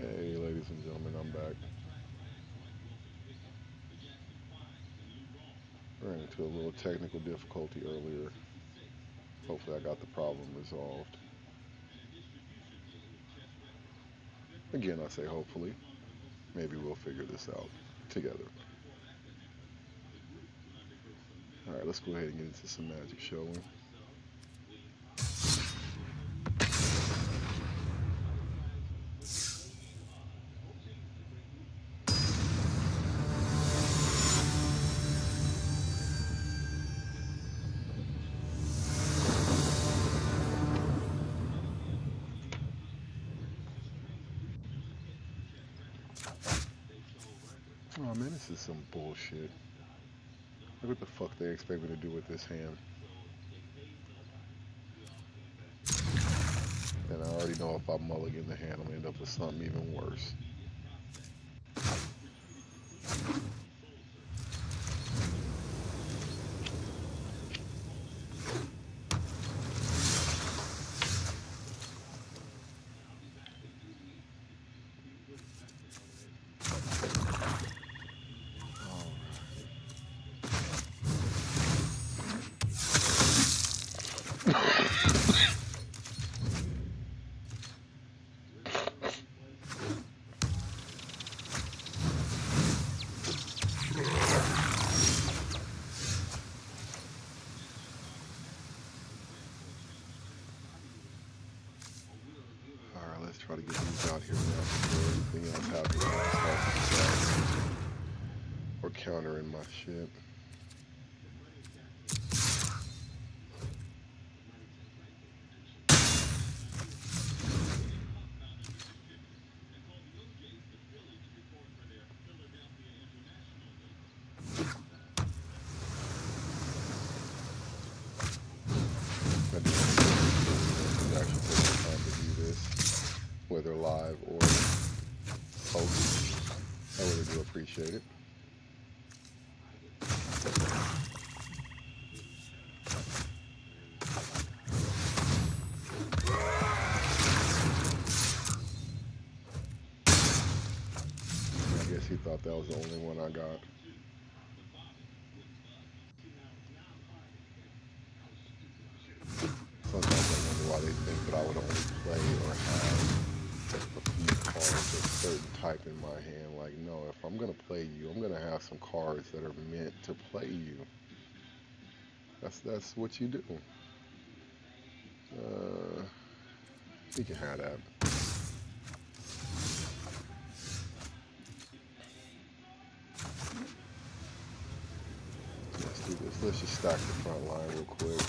Hey, ladies and gentlemen, I'm back. Ran into a little technical difficulty earlier. Hopefully, I got the problem resolved. Again, I say hopefully. Maybe we'll figure this out together. All right, let's go ahead and get into some magic, shall we? Oh man, this is some bullshit. Like, what the fuck they expect me to do with this hand? And I already know if I mulligan the hand, I'm gonna end up with something even worse. All right, let's try to get these out here now before anything else happens. Or countering my shit. I do actually take the time to do this, whether live or post. I really do appreciate it. I guess he thought that was the only one I got. Sometimes I wonder why they think that I would only play or have a few cards of certain type in my hand. Like, no, if I'm gonna play you, I'm gonna have some cards that are meant to play you. That's what you do. Uh, you can have that. Let's do this. Let's just stack the front line real quick.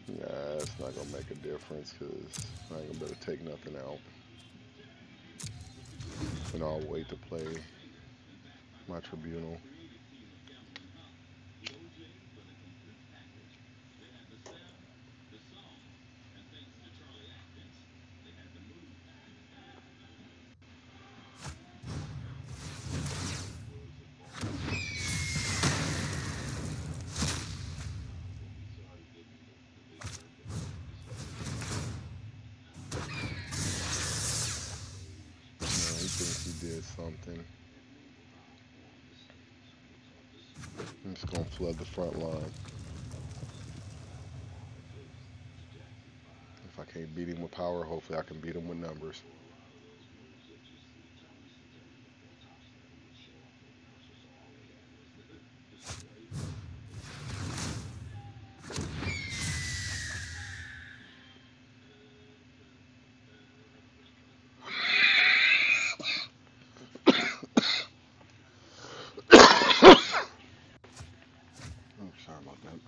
Nah, it's not gonna make a difference because I ain't gonna be able to take nothing out. And I'll wait to play my tribunal. He thinks he did something. I'm just gonna flood the front line. If I can't beat him with power, hopefully I can beat him with numbers. Oh, sorry about that.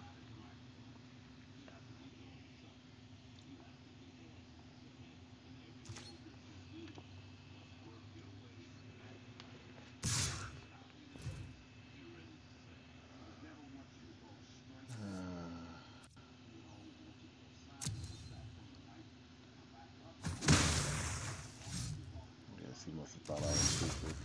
thought I was stupid.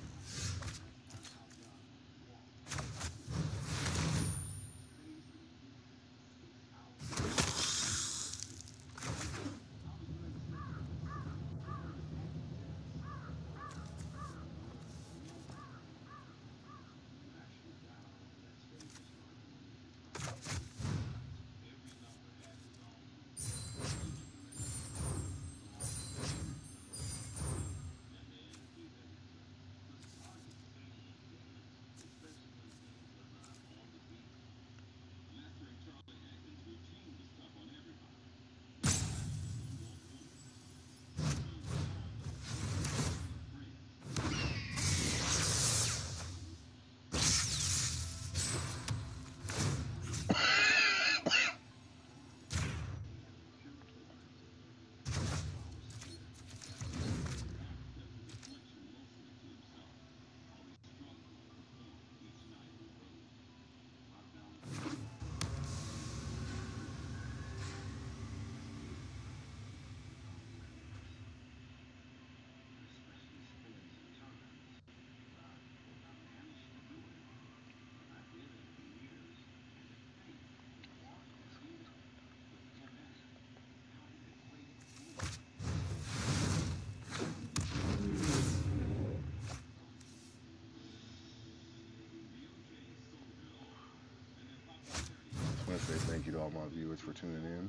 I want to say thank you to all my viewers for tuning in.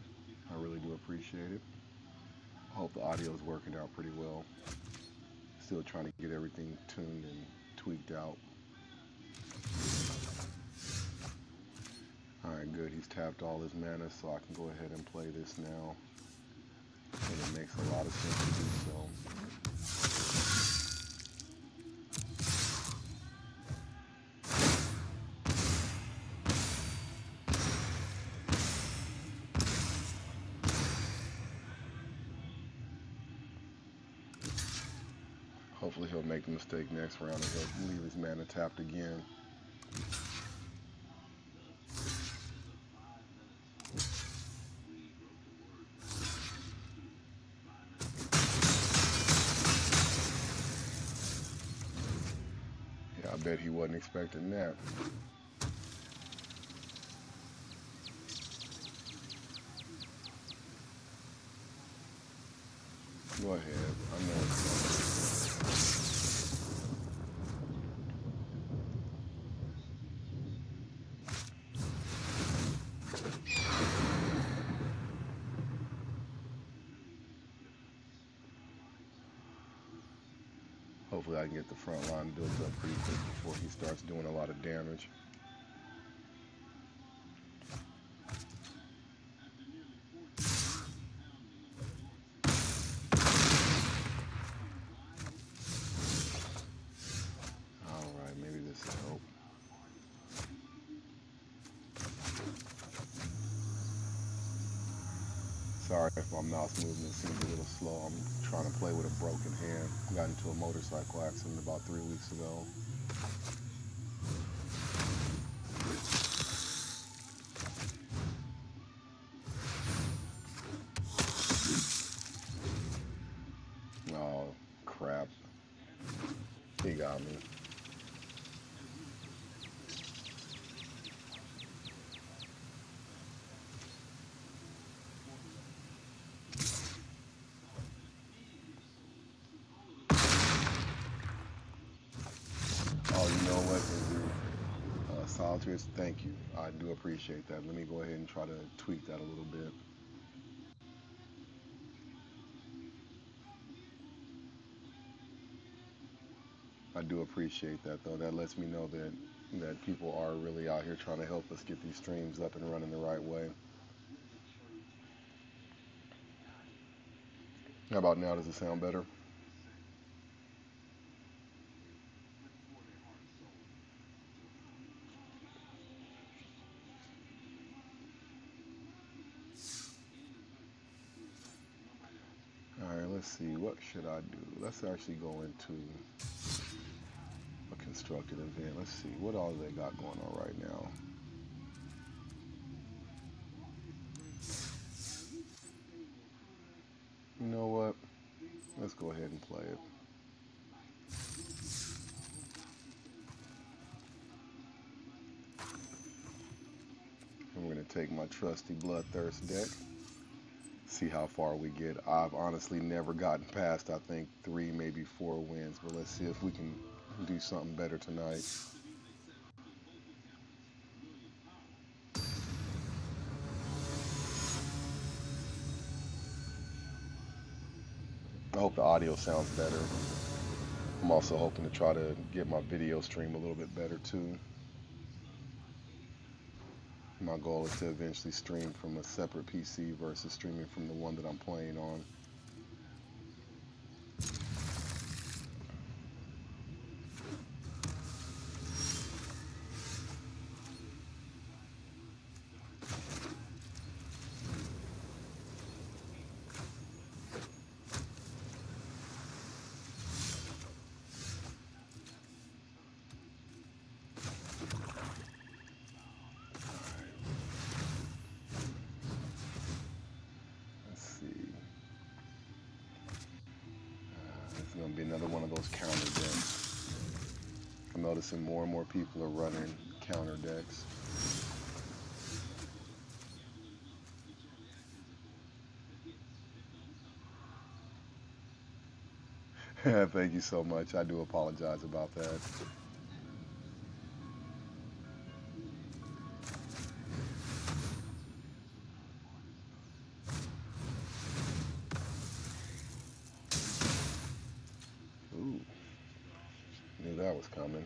I really do appreciate it. I hope the audio is working out pretty well. Still trying to get everything tuned and tweaked out. Alright, good. He's tapped all his mana, so I can go ahead and play this now. And it makes a lot of sense to do so. Hopefully he'll make the mistake next round and he'll leave his mana tapped again. Yeah, I bet he wasn't expecting that. Go ahead. I know it's coming. Hopefully I can get the front line built up pretty quick before he starts doing a lot of damage. Alright, maybe this will help. Sorry if my mouse movement seems a little slow. I'm trying to play with a broken hand. Got into a motorcycle accident about 3 weeks ago. Oh, crap. He got me. Oh, you know what? Solitaires, thank you. I do appreciate that. Let me go ahead and try to tweak that a little bit. I do appreciate that, though. That lets me know that people are really out here trying to help us get these streams up and running the right way. How about now? Does it sound better? All right, let's see. What should I do? Let's actually go into a constructed event. Let's see. What all they got going on right now? You know what? Let's go ahead and play it. take my trusty Bloodthirst deck. See how far we get. I've honestly never gotten past, I think, 3, maybe 4 wins. But let's see if we can do something better tonight. I hope the audio sounds better. I'm also hoping to try to get my video stream a little bit better too. My goal is to eventually stream from a separate PC versus streaming from the one that I'm playing on. Going to be another one of those counter decks. I'm noticing more and more people are running counter decks. Thank you so much. I do apologize about that. Ooh, knew that was coming.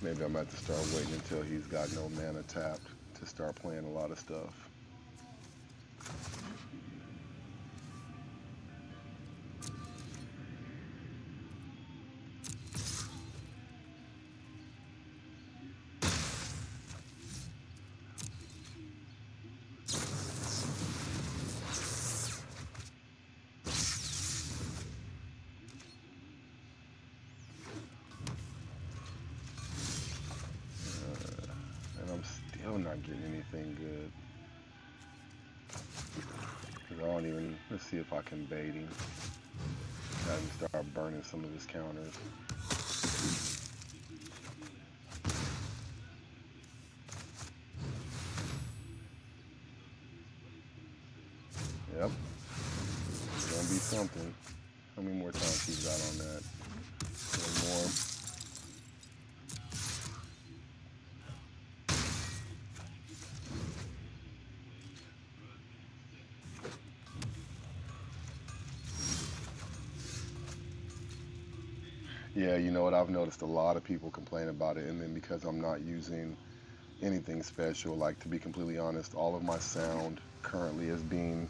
Maybe I'm about to start waiting until he's got no mana tapped to start playing a lot of stuff. I'm not getting anything good. I don't even, let's see if I can bait him. Have him start burning some of his counters. Yep. It's gonna be something. How many more times he's got on that? One more. Yeah, you know what, I've noticed a lot of people complain about it, and then because I'm not using anything special, like, to be completely honest, all of my sound currently is being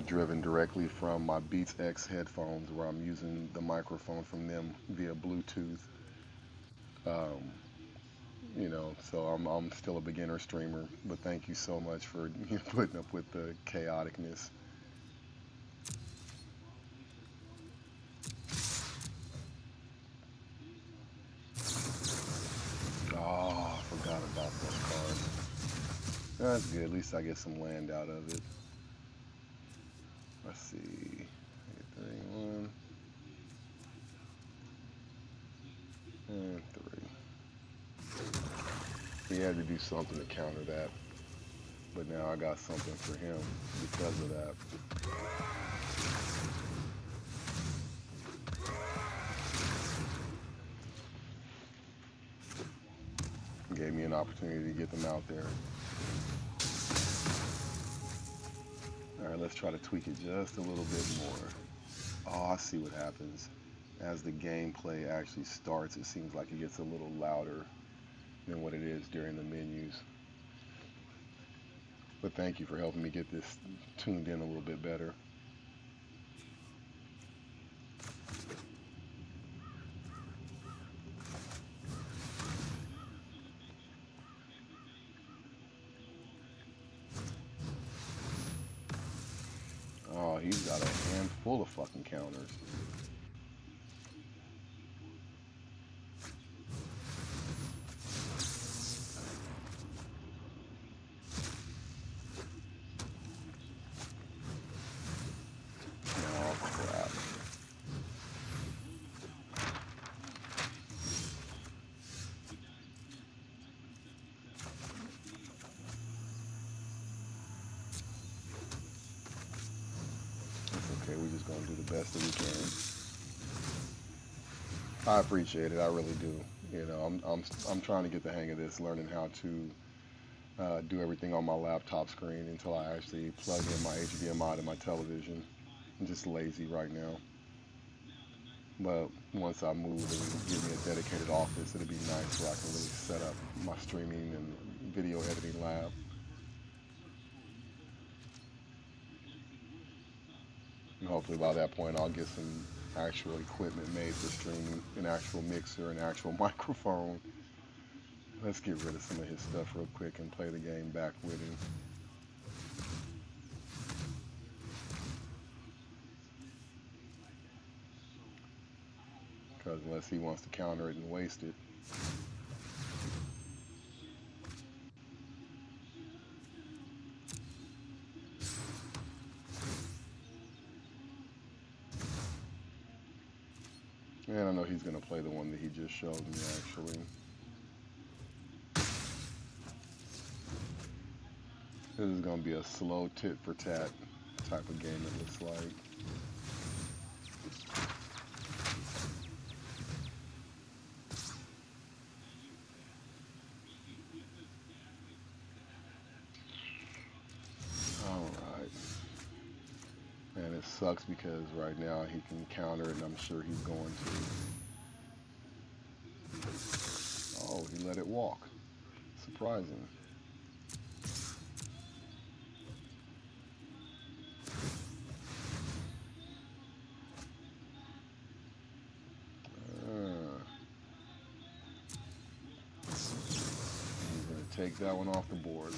driven directly from my Beats X headphones, where I'm using the microphone from them via Bluetooth. You know, so I'm still a beginner streamer, but thank you so much for putting up with the chaoticness. Oh, I forgot about that card. That's good. At least I get some land out of it. Let's see. 31 and 3. He had to do something to counter that, but now I got something for him because of that. Gave me an opportunity to get them out there. All right, let's try to tweak it just a little bit more. Oh, I see what happens. As the gameplay actually starts, it seems like it gets a little louder than what it is during the menus. But thank you for helping me get this tuned in a little bit better. Oh, he's got a handful of fucking counters. Oh, crap. and do the best that we can. I appreciate it. I really do. You know, I'm trying to get the hang of this, learning how to do everything on my laptop screen until I actually plug in my HDMI to my television. I'm just lazy right now. But once I move and give me a dedicated office, it'll be nice where I can really set up my streaming and video editing lab. And hopefully by that point, I'll get some actual equipment made for streaming, an actual mixer, an actual microphone. Let's get rid of some of his stuff real quick and play the game back with him. Because unless he wants to counter it and waste it. And I know he's going to play the one that he just showed me, actually. This is going to be a slow tit for tat type of game, it looks like. Alright. And it sucks because right now he can counter it, and I'm sure he's going to. Oh, he let it walk. Surprising. He's going to take that one off the board.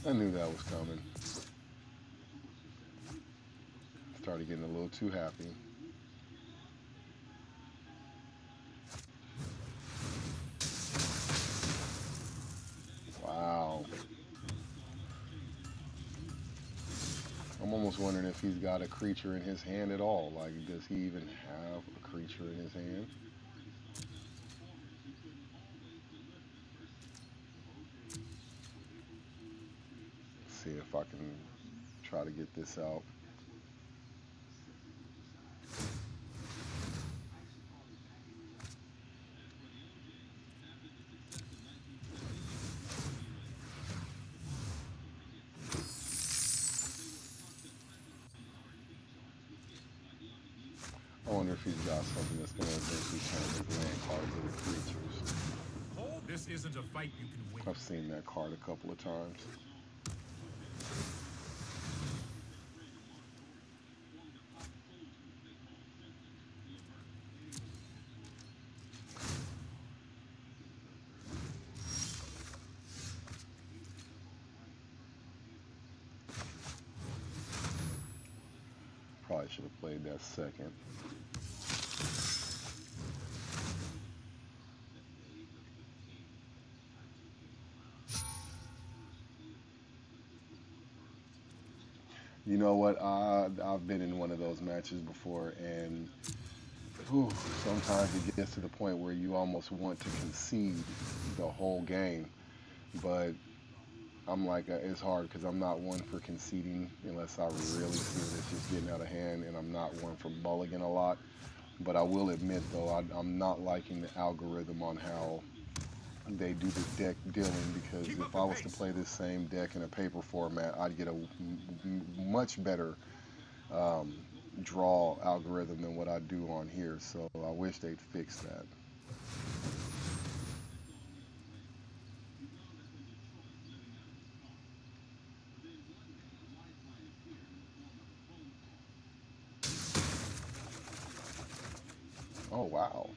I knew that was coming. Started getting a little too happy. Wow. I'm almost wondering if he's got a creature in his hand at all. Like, does he even have a creature in his hand? Let's see if I can try to get this out. I wonder if he's got something that's going to eventually turn his land cards into creatures. Oh, this isn't a fight you can win. I've seen that card a couple of times. Probably should have played that second. You know what? I've been in one of those matches before, and whew, sometimes it gets to the point where you almost want to concede the whole game. But I'm like, it's hard because I'm not one for conceding unless I really see that it's just getting out of hand, and I'm not one for mulligan a lot. But I will admit, though, I'm not liking the algorithm on how they do the deck dealing, because if I was to play this same deck in a paper format, I'd get a much better um, draw algorithm than what I do on here. So I wish they'd fix that. Oh wow,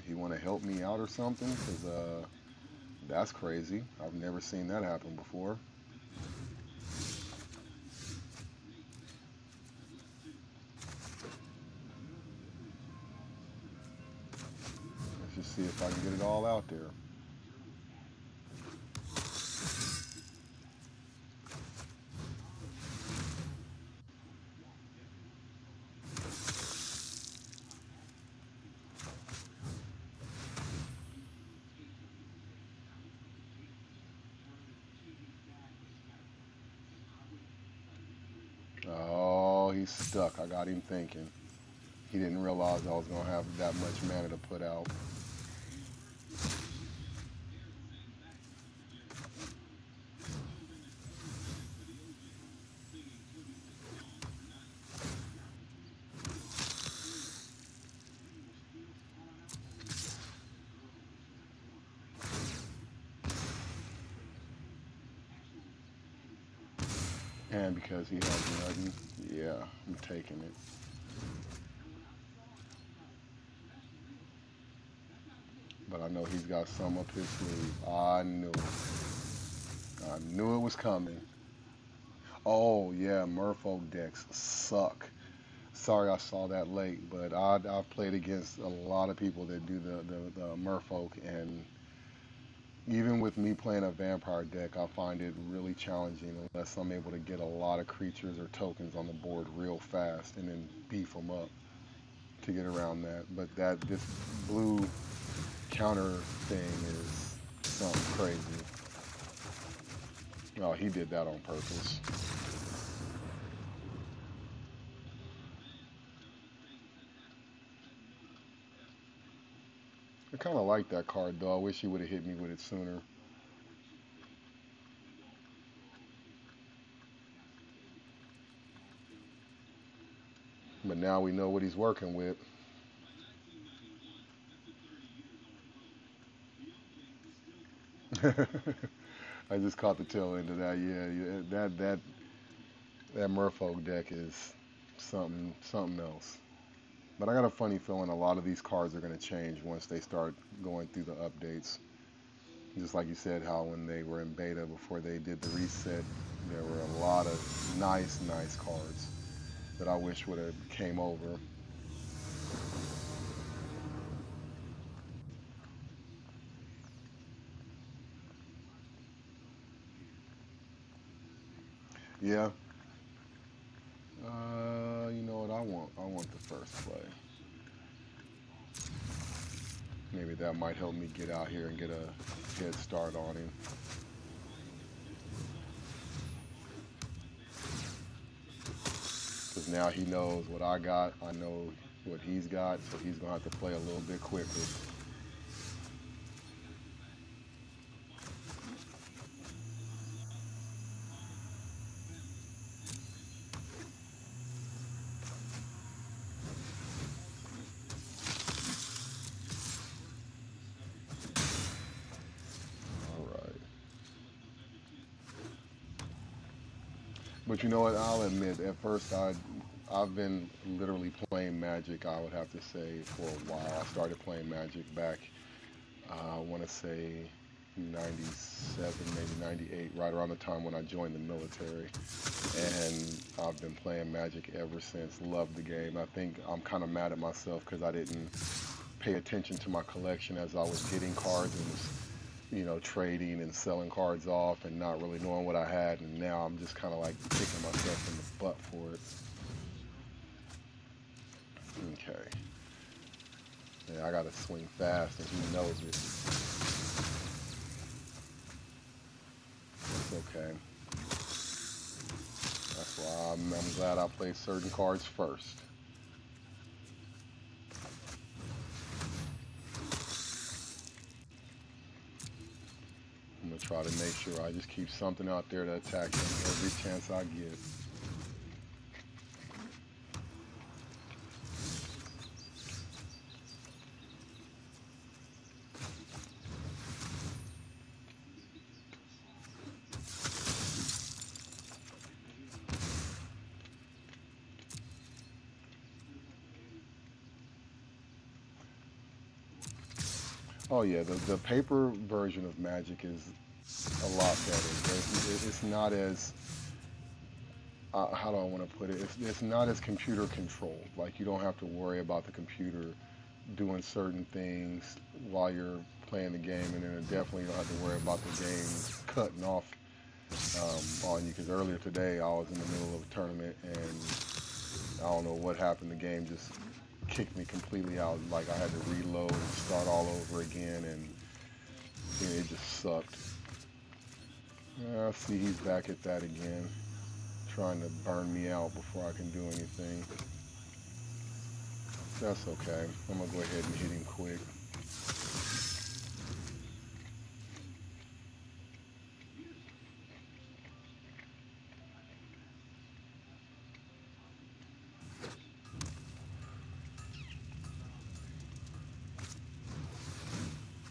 he want to help me out or something? Because that's crazy. I've never seen that happen before. Let's just see if I can get it all out there. he's stuck. I got him thinking. He didn't realize I was going to have that much mana to put out. And because he has nothing, yeah, I'm taking it. But I know he's got some up his sleeve. I knew it. I knew it was coming. Oh, yeah, Merfolk decks suck. Sorry I saw that late, but I've played against a lot of people that do the Merfolk, and even with me playing a vampire deck, I find it really challenging unless I'm able to get a lot of creatures or tokens on the board real fast and then beef them up to get around that. But this blue counter thing is something crazy. Oh, he did that on purpose. I kind of like that card though. I wish he would have hit me with it sooner. But now we know what he's working with. I just caught the tail end of that. Yeah, that Merfolk deck is something else. But I got a funny feeling a lot of these cards are going to change once they start going through the updates. Just like you said, how when they were in beta before they did the reset, there were a lot of nice cards that I wish would have came over. Yeah. You know what I want? I want the first play. Maybe that might help me get out here and get a head start on him. Because now he knows what I got. I know what he's got, so he's going to have to play a little bit quicker. But you know what? I'll admit, at first I've been literally playing Magic, I would have to say, for a while. I started playing Magic back, I want to say 97, maybe 98, right around the time when I joined the military. And I've been playing Magic ever since. Loved the game. I think I'm kind of mad at myself because I didn't pay attention to my collection as I was getting cards and was, trading and selling cards off and not really knowing what I had, and now I'm just kind of like kicking myself in the butt for it. Okay. Yeah, I gotta swing fast, and he knows it. It's okay. That's why I'm glad I play certain cards first. I'm gonna try to make sure I just keep something out there to attack him every chance I get. Oh yeah, the paper version of Magic is a lot better. It's not as how do I want to put it? It's not as computer controlled. Like you don't have to worry about the computer doing certain things while you're playing the game, and then definitely you don't have to worry about the game cutting off on you. Because earlier today I was in the middle of a tournament and I don't know what happened. The game just kicked me completely out. Like I had to reload and start all over again, and it just sucked. I see he's back at that again, trying to burn me out before I can do anything. That's okay. I'm gonna go ahead and hit him quick.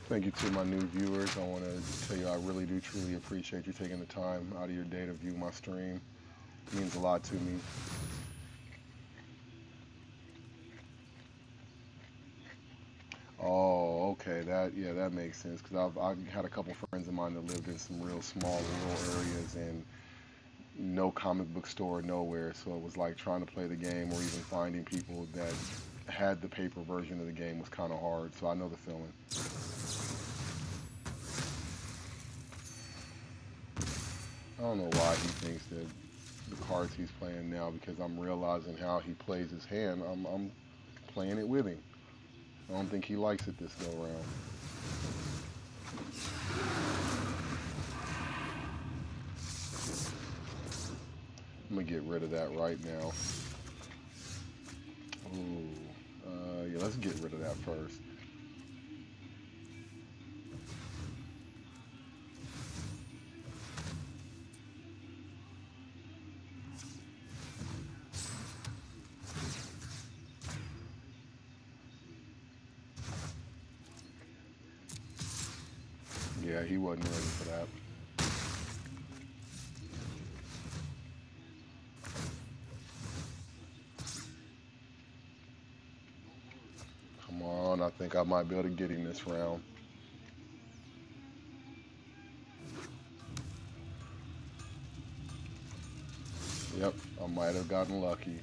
Thank you to my new viewers. I want to tell you I really do truly appreciate you taking the time out of your day to view my stream. It means a lot to me. Oh, okay. That makes sense because I've had a couple friends of mine that lived in some real small rural areas and no comic book store nowhere. So it was like trying to play the game or even finding people that had the paper version of the game was kind of hard. So I know the feeling. I don't know why he thinks that the cards he's playing now because I'm realizing how he plays his hand. I'm playing it with him. I don't think he likes it this go around. I'm gonna get rid of that right now. Ooh, yeah, let's get rid of that first. Yeah, he wasn't ready for that. Come on, I think I might be able to get him this round. Yep, I might have gotten lucky.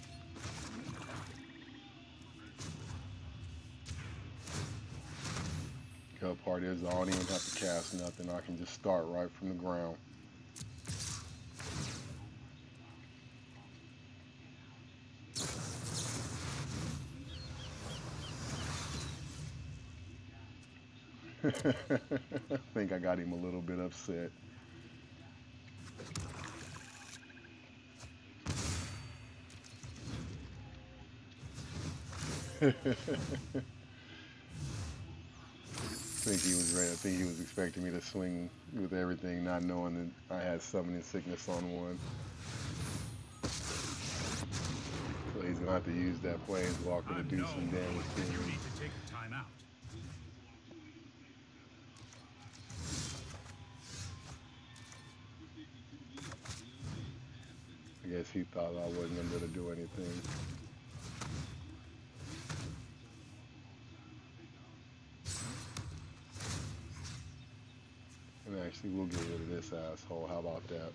The good part is I don't even have to cast nothing. I can just start right from the ground. I think I got him a little bit upset. Think he was ready. I think he was expecting me to swing with everything, not knowing that I had summoning sickness on one. So he's gonna have to use that planeswalker to do some damage to You me. need to take time out. I guess he thought I wasn't gonna be able to do anything. And actually, we'll get rid of this asshole. How about that?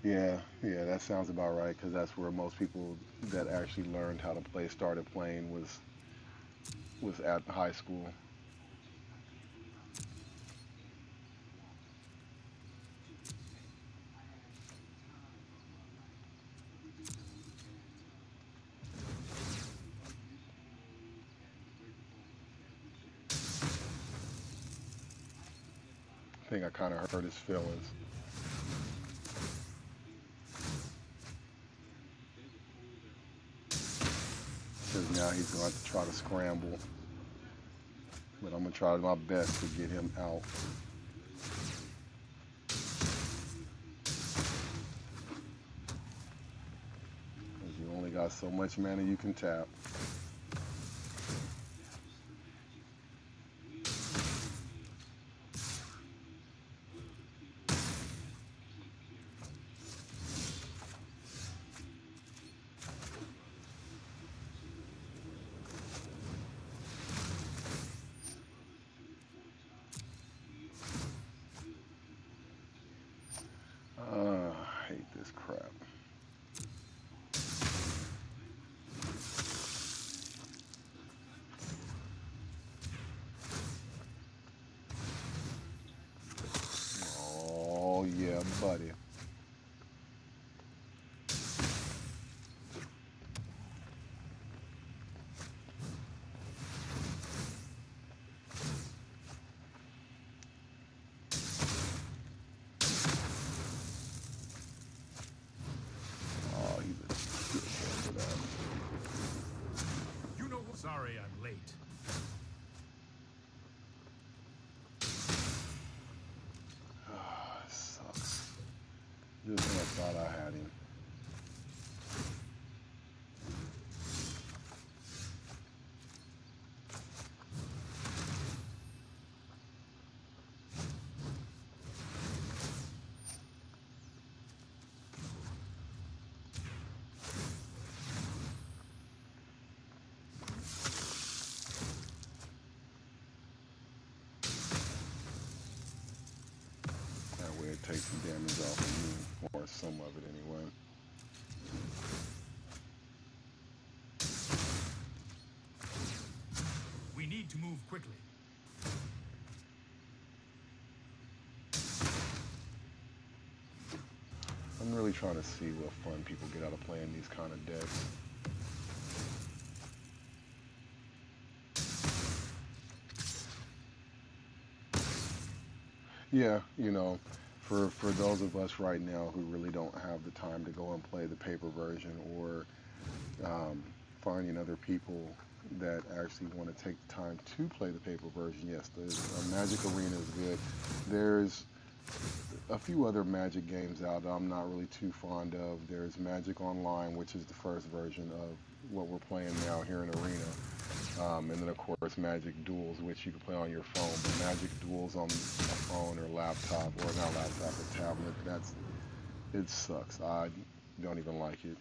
Yeah, that sounds about right. Because that's where most people that actually learned how to play started playing was at high school. I think I kind of hurt his feelings. Because now he's going to have to try to scramble. But I'm going to try my best to get him out. Because you only got so much mana you can tap. I hate this crap. Oh, yeah, buddy. Just when I thought I had him. That way it takes some damage off of me, or some of it anyway. We need to move quickly. I'm really trying to see what fun people get out of playing these kind of decks. Yeah, you know, for those of us right now who really don't have the time to go and play the paper version, or um, finding other people that actually want to take the time to play the paper version, yes, the Magic Arena is good. There's a few other Magic games out that I'm not really too fond of. There's Magic Online, which is the first version of what we're playing now here in Arena. And then, of course, Magic Duels, which you can play on your phone. But Magic Duels on a phone or laptop, or not laptop, but tablet, it sucks. I don't even like it.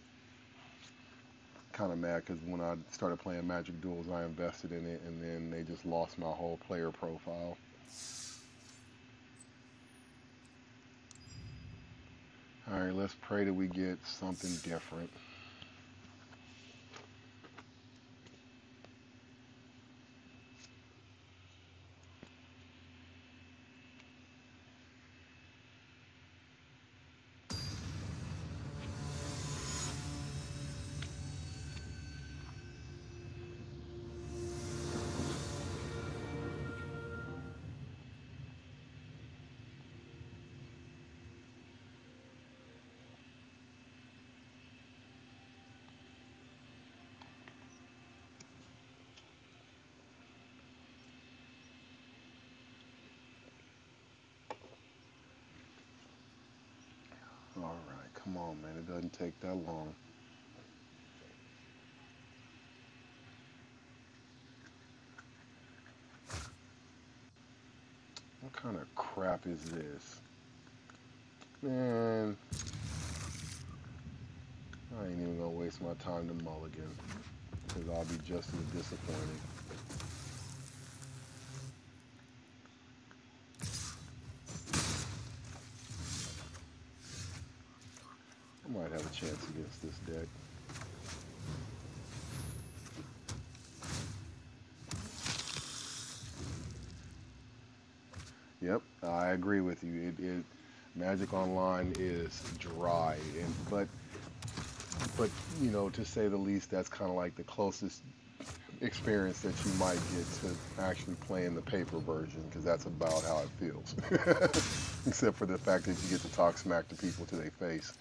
Kind of mad because when I started playing Magic Duels, I invested in it, and then they just lost my whole player profile. All right, let's pray that we get something different. All right, come on, man. It doesn't take that long. What kind of crap is this? Man, I ain't even gonna waste my time to mulligan, because I'll be just as disappointed. I might have a chance against this deck. Yep, I agree with you. Magic Online is dry, but you know, to say the least, that's kind of like the closest experience that you might get to actually playing the paper version, because that's about how it feels. Except for the fact that you get to talk smack to people to their face.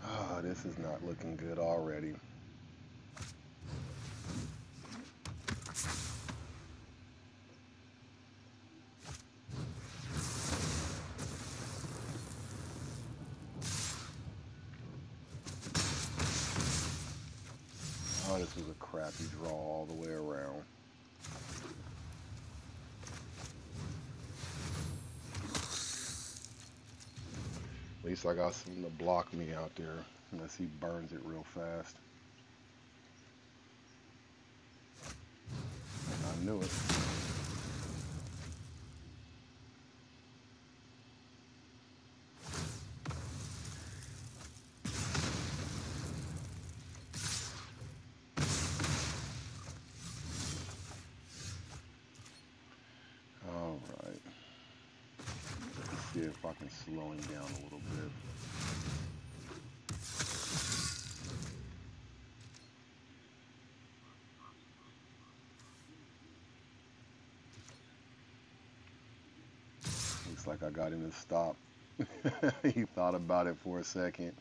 Ah, this is not looking good already. Oh, this was a crappy draw all the way around. At least I got something to block me out there, unless he burns it real fast. I knew it. All right. Let's see if I can slow him down a little bit. Looks like I got him to stop. He thought about it for a second.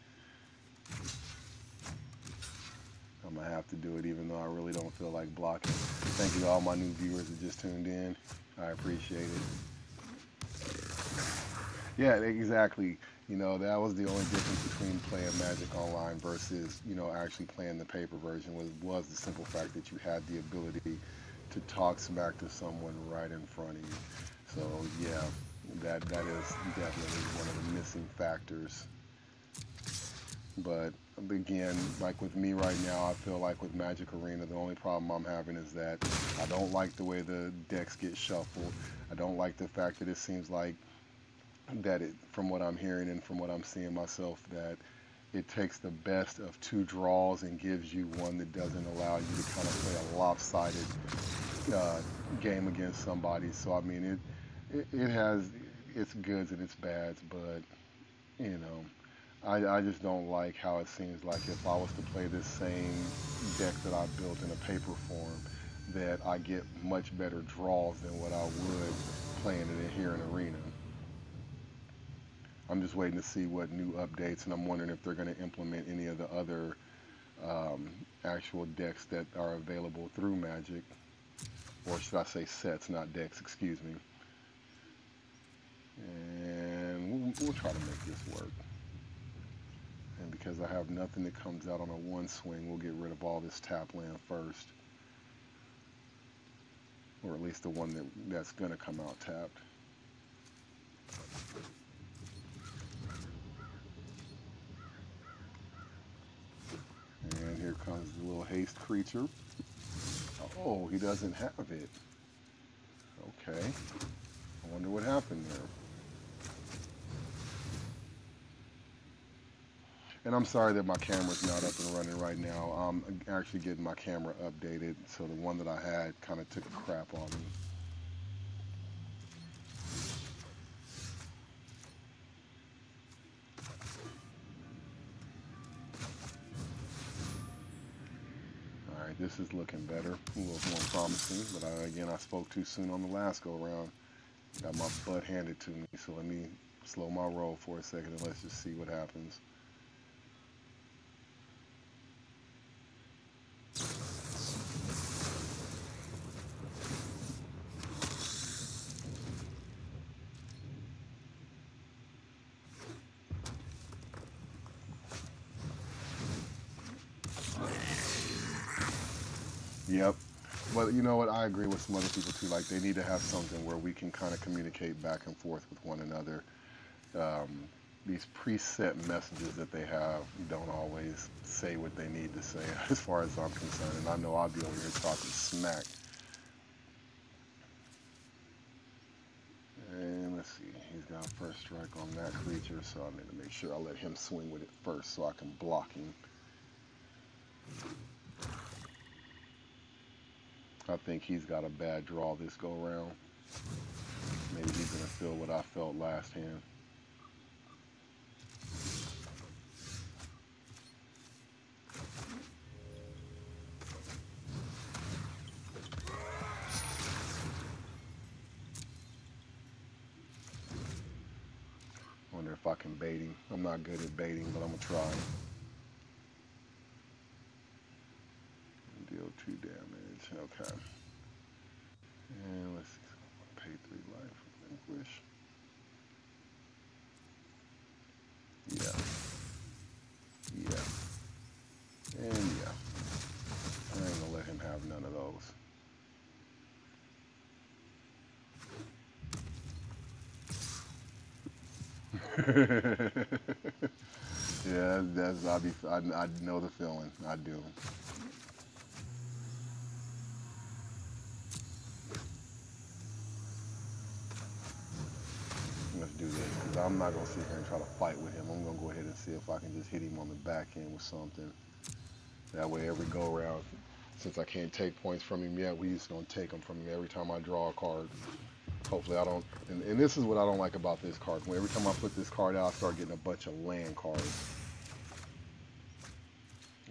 I'm gonna have to do it even though I really don't feel like blocking. Thank you to all my new viewers that just tuned in. I appreciate it. Yeah, exactly. You know, that was the only difference between playing Magic Online versus, you know, actually playing the paper version was the simple fact that you had the ability to talk smack to someone right in front of you. So yeah, that is definitely one of the missing factors. But again, like with me right now, I feel like with Magic Arena, the only problem I'm having is that I don't like the way the decks get shuffled. I don't like the fact that it seems like that it, from what I'm hearing and from what I'm seeing myself, that it takes the best of two draws and gives you one that doesn't allow you to kind of play a lopsided uh, game against somebody. So I mean, it has its goods and its bads, but you know, I just don't like how it seems like if I was to play this same deck that I built in a paper form, that I get much better draws than what I would playing it in here in Arena. I'm just waiting to see what new updates, and I'm wondering if they're going to implement any of the other actual decks that are available through Magic, or should I say sets, not decks, excuse me. And we'll try to make this work. And because I have nothing that comes out on a one swing, we'll get rid of all this tap land first. Or at least the one that's going to come out tapped. And here comes the little haste creature. Oh, he doesn't have it. Okay. I wonder what happened there. And I'm sorry that my camera's not up and running right now. I'm actually getting my camera updated, so the one that I had kind of took a crap on me. All right, this is looking better, a little more promising, but again, I spoke too soon on the last go around. Got my butt handed to me, so let me slow my roll for a second and let's just see what happens. Yep. But you know what? I agree with some other people too. Like they need to have something where we can kind of communicate back and forth with one another. Um, these preset messages that they have don't always say what they need to say, as far as I'm concerned. And I know I'll be over here talking smack. And let's see, he's got a first strike on that creature, so I need to make sure I let him swing with it first so I can block him. I think he's got a bad draw this go around. Maybe he's gonna feel what I felt last hand. Wonder if I can bait him. I'm not good at baiting, but I'm gonna try. Deal 2 damage. Okay. And let's see. Pay 3 life. Vanquish. Yeah. Yeah. And yeah. I ain't gonna let him have none of those. Yeah, I know the feeling. I do. Let's do this, because I'm not going to sit here and try to fight with him. I'm going to go ahead and see if I can just hit him on the back end with something. That way every go around, since I can't take points from him yet, we just going to take them from him every time I draw a card. Hopefully I don't, and this is what I don't like about this card. When every time I put this card out, I start getting a bunch of land cards.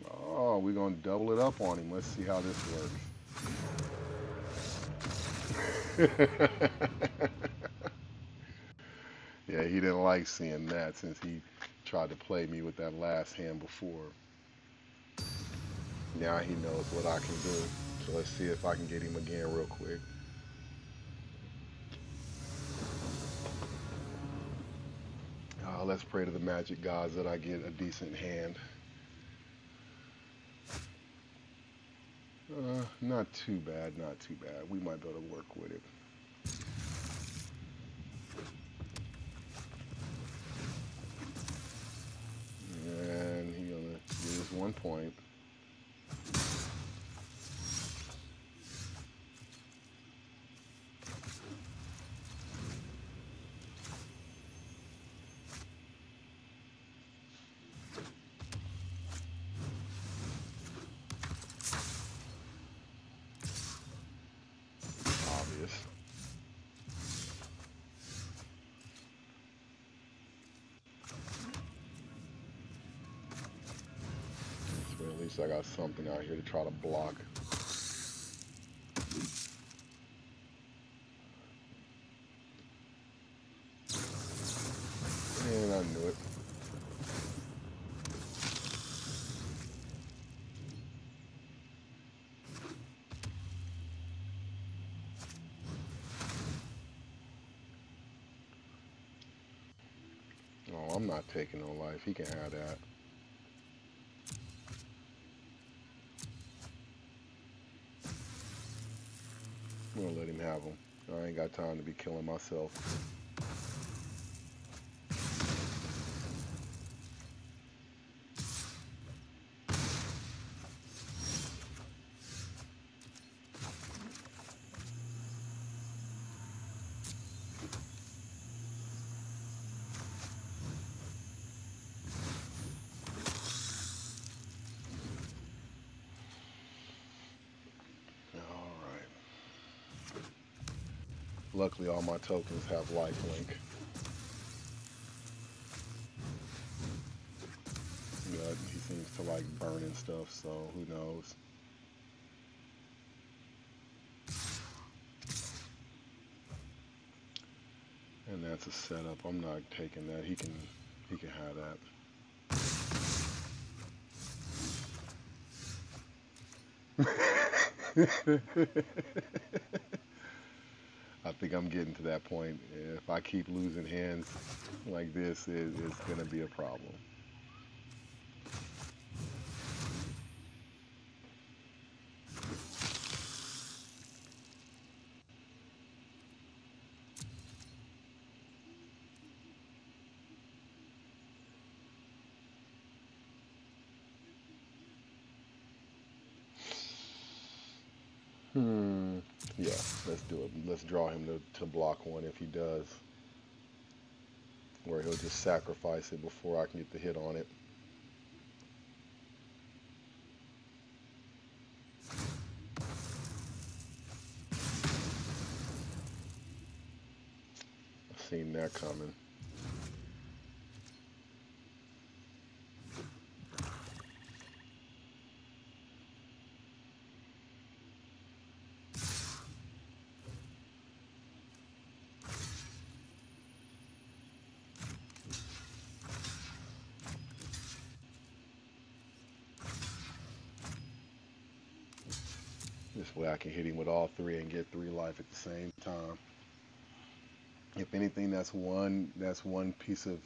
Oh, we're going to double it up on him. Let's see how this works. Yeah, he didn't like seeing that since he tried to play me with that last hand before. Now he knows what I can do. So let's see if I can get him again real quick. Let's pray to the magic gods that I get a decent hand. Not too bad, not too bad. We might be able to work with it. And he's gonna use 1 point. Obvious. So at least I got something out here to try to block. And I knew it. Oh, I'm not taking no life. He can have that. I'm gonna let him have them. I ain't got time to be killing myself. All right. Luckily, all my tokens have lifelink. But he seems to like burning stuff, so who knows? And that's a setup. I'm not taking that. He can have that. I think I'm getting to that point. If I keep losing hands like this, it's going to be a problem. Yeah, let's do it. Let's draw him to block one if he does. Where he'll just sacrifice it before I can get the hit on it. I've seen that coming. This way I can hit him with all three and get 3 life at the same time. If anything, that's one piece of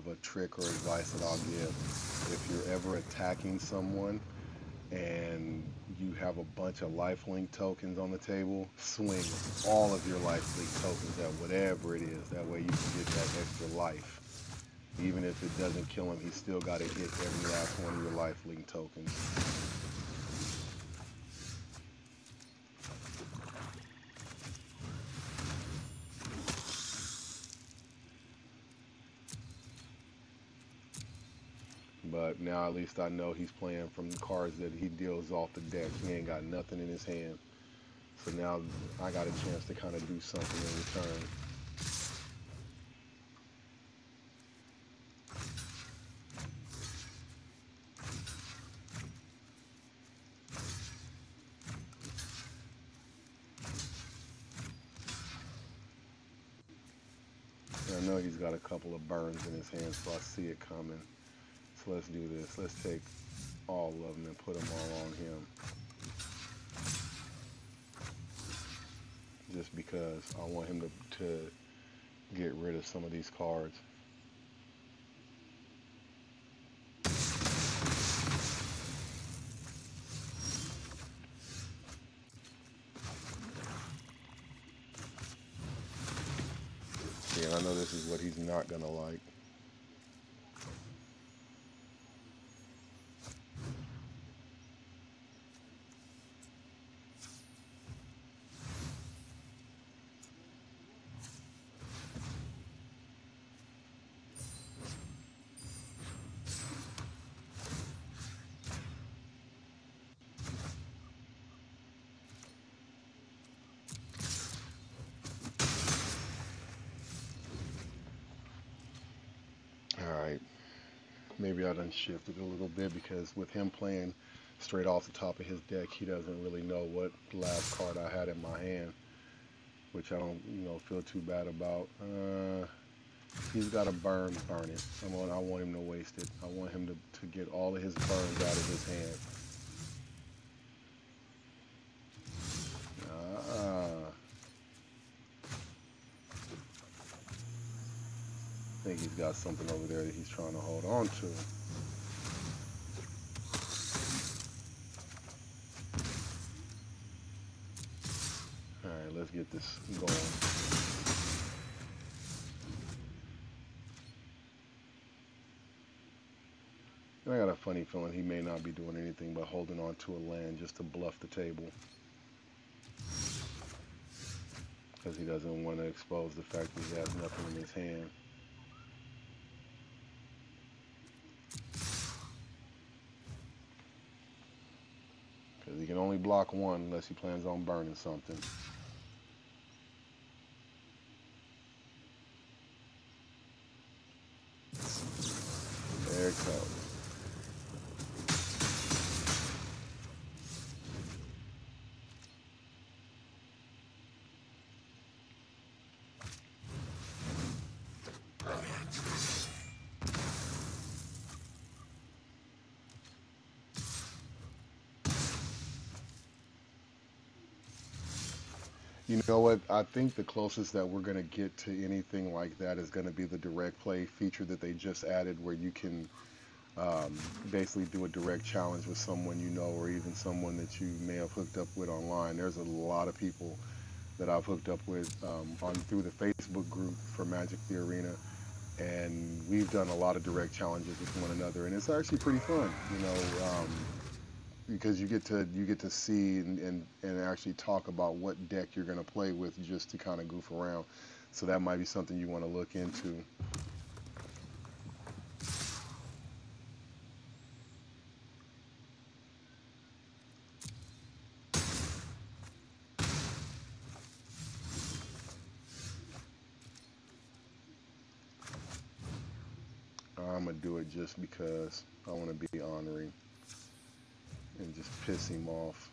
a trick or advice that I'll give. If you're ever attacking someone and you have a bunch of lifelink tokens on the table, swing all of your lifelink tokens at whatever it is. That way you can get that extra life. Even if it doesn't kill him, he's still got to hit every last one of your lifelink tokens. But now at least I know he's playing from the cards that he deals off the deck. He ain't got nothing in his hand. So now I got a chance to kind of do something in return. And I know he's got a couple of burns in his hand, so I see it coming. So let's do this. Let's take all of them and put them all on him. Just because I want him to get rid of some of these cards. Yeah, I know this is what he's not gonna like. Alright, maybe I done shifted a little bit because with him playing straight off the top of his deck, he doesn't really know what last card I had in my hand, which I don't, feel too bad about. He's got to burn it. I want him to waste it. I want him to get all of his burns out of his hand. I think he's got something over there that he's trying to hold on to. Alright, let's get this going. And I got a funny feeling he may not be doing anything but holding on to a land just to bluff the table. Because he doesn't want to expose the fact that he has nothing in his hand. Because he can only block one unless he plans on burning something. There it goes. You know what? I think the closest that we're going to get to anything like that is going to be the direct play feature that they just added, where you can basically do a direct challenge with someone you know, or even someone that you may have hooked up with online. There's a lot of people that I've hooked up with through the Facebook group for Magic the Arena, and we've done a lot of direct challenges with one another, and it's actually pretty fun, because you get to see and actually talk about what deck you're going to play with just to kind of goof around. So that might be something you want to look into. I'm going to do it just because I want to be honoring and just piss him off.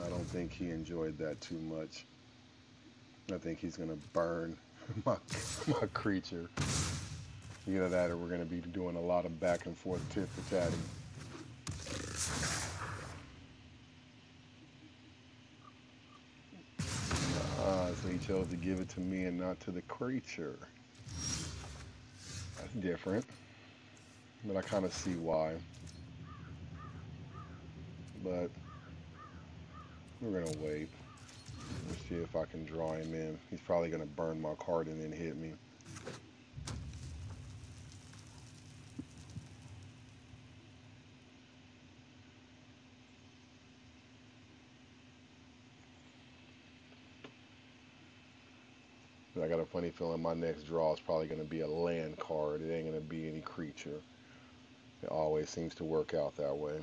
I don't think he enjoyed that too much. I think he's going to burn my creature. Either that or we're going to be doing a lot of back and forth tit-for-tatting. So he chose to give it to me and not to the creature. That's different, but I kind of see why. But we're going to wait. Let's see if I can draw him in. He's probably going to burn my card and then hit me. But I got a funny feeling my next draw is probably going to be a land card. It ain't going to be any creature. It always seems to work out that way.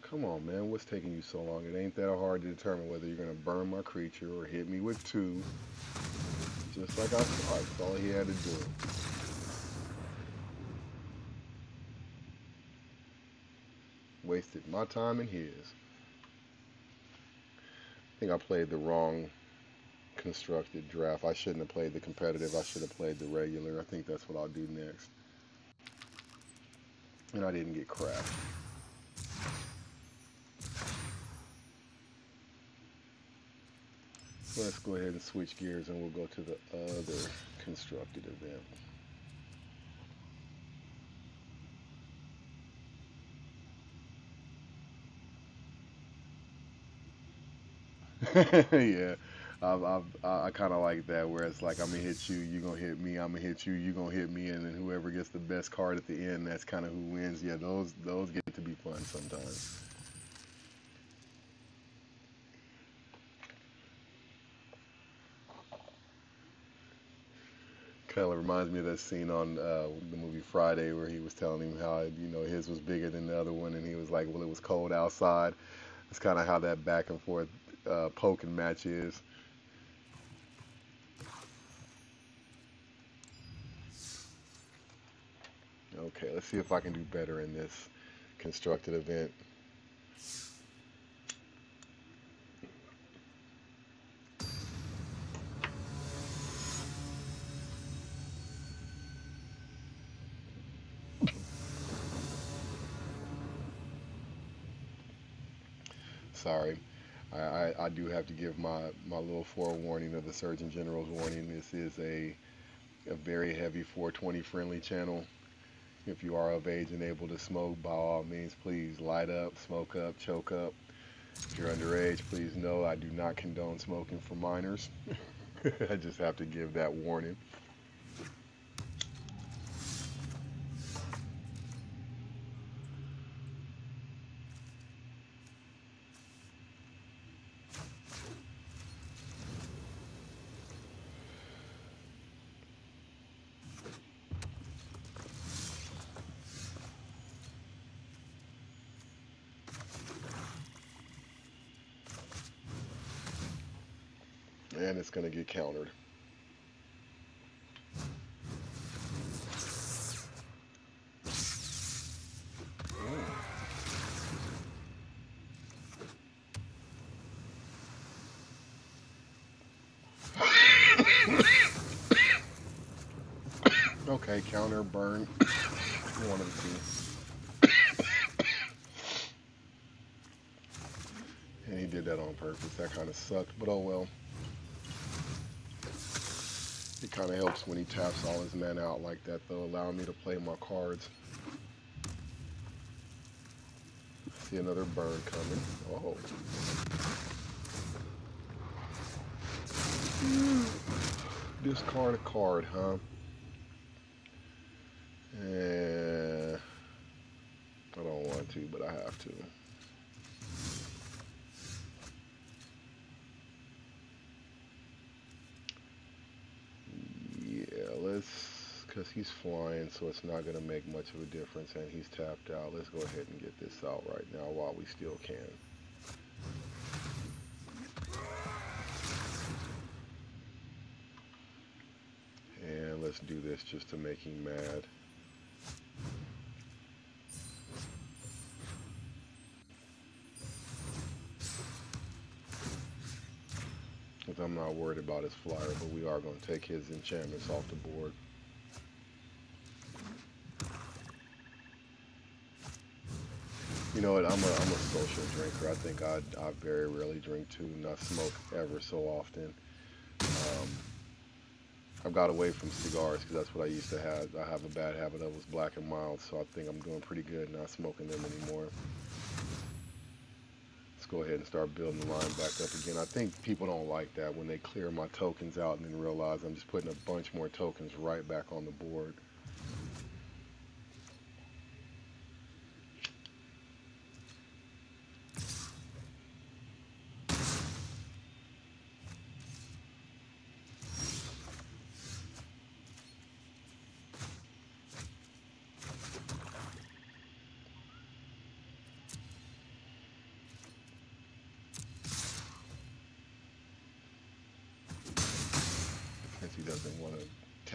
Come on, man. What's taking you so long? It ain't that hard to determine whether you're going to burn my creature or hit me with 2. Just like I thought. That's all he had to do. Wasted my time and his. I think I played the wrong constructed draft. I shouldn't have played the competitive. I should have played the regular. I think that's what I'll do next. And I didn't get crashed. Let's go ahead and switch gears and we'll go to the other constructed event. Yeah, I kind of like that where it's like I'm gonna hit you, you gonna hit me, I'm gonna hit you, you gonna hit me, and then whoever gets the best card at the end, that's kind of who wins. Yeah, those get to be fun sometimes. Kind of reminds me of that scene on the movie Friday where he was telling him how his was bigger than the other one, and he was like, "Well, it was cold outside." It's kind of how that back and forth poking match is. Okay, let's see if I can do better in this constructed event. Sorry. I do have to give my little forewarning of the Surgeon General's warning. This is a very heavy 420 friendly channel. If you are of age and able to smoke, by all means, please light up, smoke up, choke up. If you're underage, please know I do not condone smoking for minors. I just have to give that warning. And it's going to get countered. Okay, counter, burn, one of the two. And he did that on purpose. That kind of sucked, but oh well. It kind of helps when he taps all his men out like that, though, allowing me to play my cards. See another burn coming. Oh. Discard a card, huh? I don't want to, but I have to. Yeah, because he's flying, so it's not going to make much of a difference, and he's tapped out. Let's go ahead and get this out right now while we still can. And let's do this just to make him mad. Because I'm not worried about his flyer, but we are going to take his enchantments off the board. You know what, I'm a social drinker. I think I very rarely drink too, not smoke ever so often. I've got away from cigars because that's what I used to have. I have a bad habit of was black and mild, so I think I'm doing pretty good not smoking them anymore. Let's go ahead and start building the line back up again. I think people don't like that when they clear my tokens out and then realize I'm just putting a bunch more tokens right back on the board.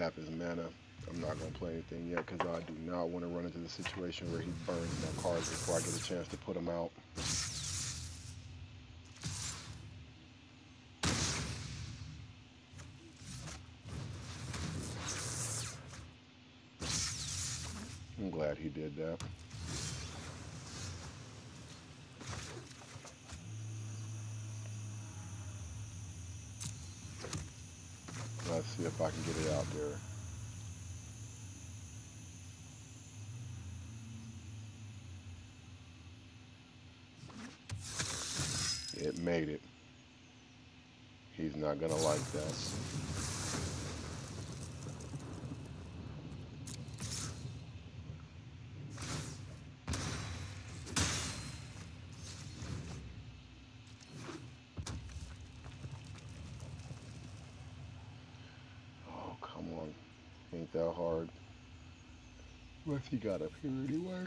tap his mana. I'm not going to play anything yet because I do not want to run into the situation where he burns my cards before I get a chance to put them out. I'm glad he did that. Let's see if I can get it out there. It made it. He's not gonna like that. Oh, come on. Ain't that hard. What's he got up here anyway?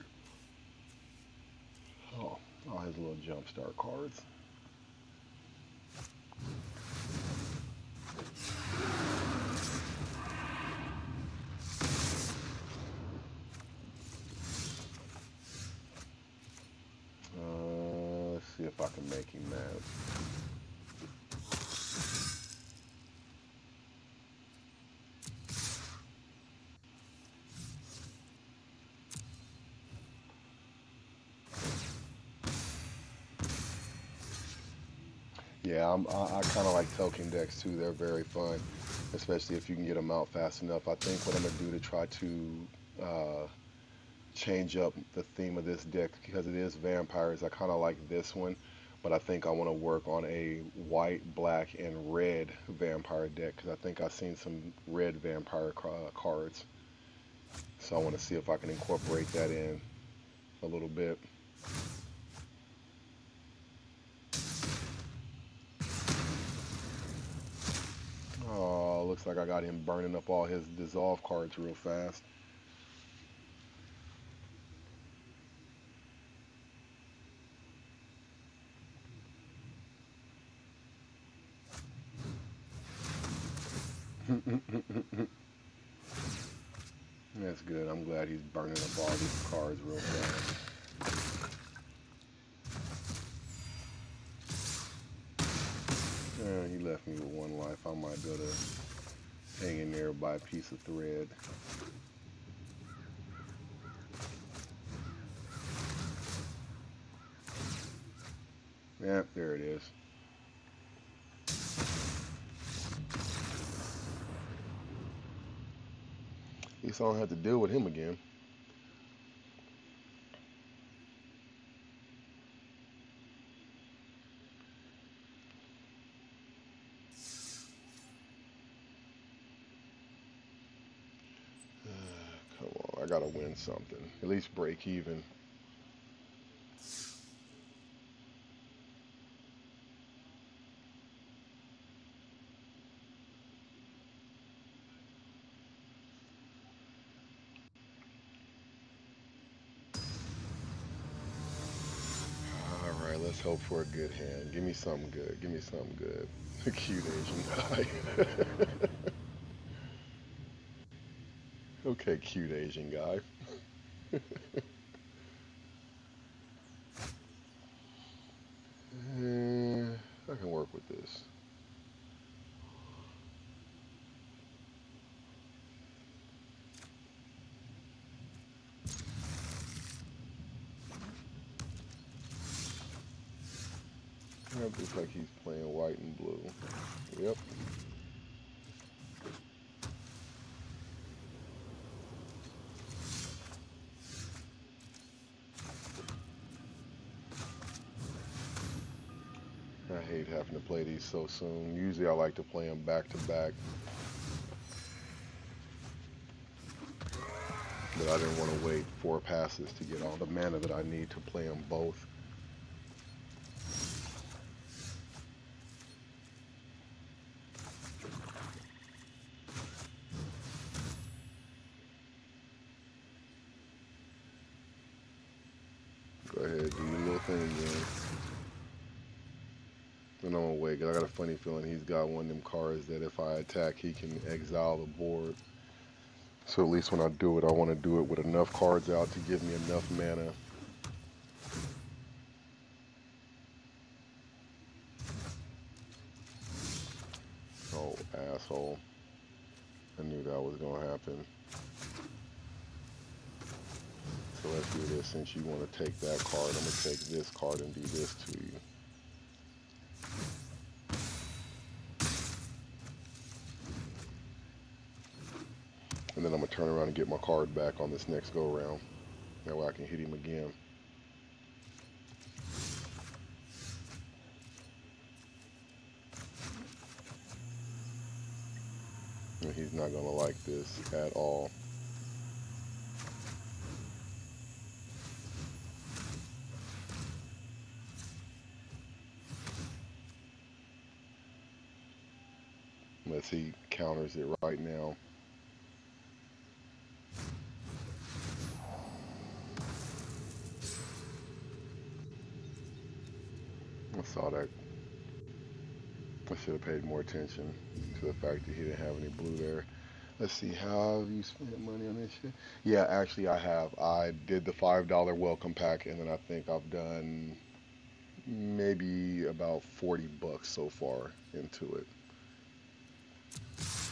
Oh, all his little jump start cards. Let's see if I can make him mad. Yeah, I kind of like token decks too. They're very fun, especially if you can get them out fast enough. I think what I'm gonna do to try to change up the theme of this deck, because it is vampires, I kind of like this one, but I think I want to work on a white, black, and red vampire deck because I think I've seen some red vampire cards. So I want to see if I can incorporate that in a little bit. Oh, looks like I got him burning up all his dissolve cards real fast. That's good. I'm glad he's burning up all these cards real fast. He left me with one life. I might be able to hang in there by a piece of thread. Yeah, there it is. At least I don't have to deal with him again. Come on, I gotta win something. At least break even. Alright, let's hope for a good hand. Give me something good. Give me something good. Cute Asian guy. Okay, cute Asian guy. I can work with this. It looks like he's playing white and blue. Yep. I hate having to play these so soon. Usually I like to play them back to back. But I didn't want to wait 4 passes to get all the mana that I need to play them both. Go ahead, do your little thing again. Then I'm gonna wait, 'cause I got a funny feeling he's got one of them cards that if I attack, he can exile the board. So at least when I do it, I want to do it with enough cards out to give me enough mana. Oh, asshole. I knew that was going to happen. So let's do this. Since you want to take that card, I'm going to take this card and do this to you. And then I'm going to turn around and get my card back on this next go round. That way I can hit him again. And he's not going to like this at all. Unless he counters it right now. I saw that. I should have paid more attention to the fact that he didn't have any blue there. Let's see, how have you spent money on this shit? Yeah, actually I have. I did the $5 welcome pack, and then I think I've done maybe about 40 bucks so far into it.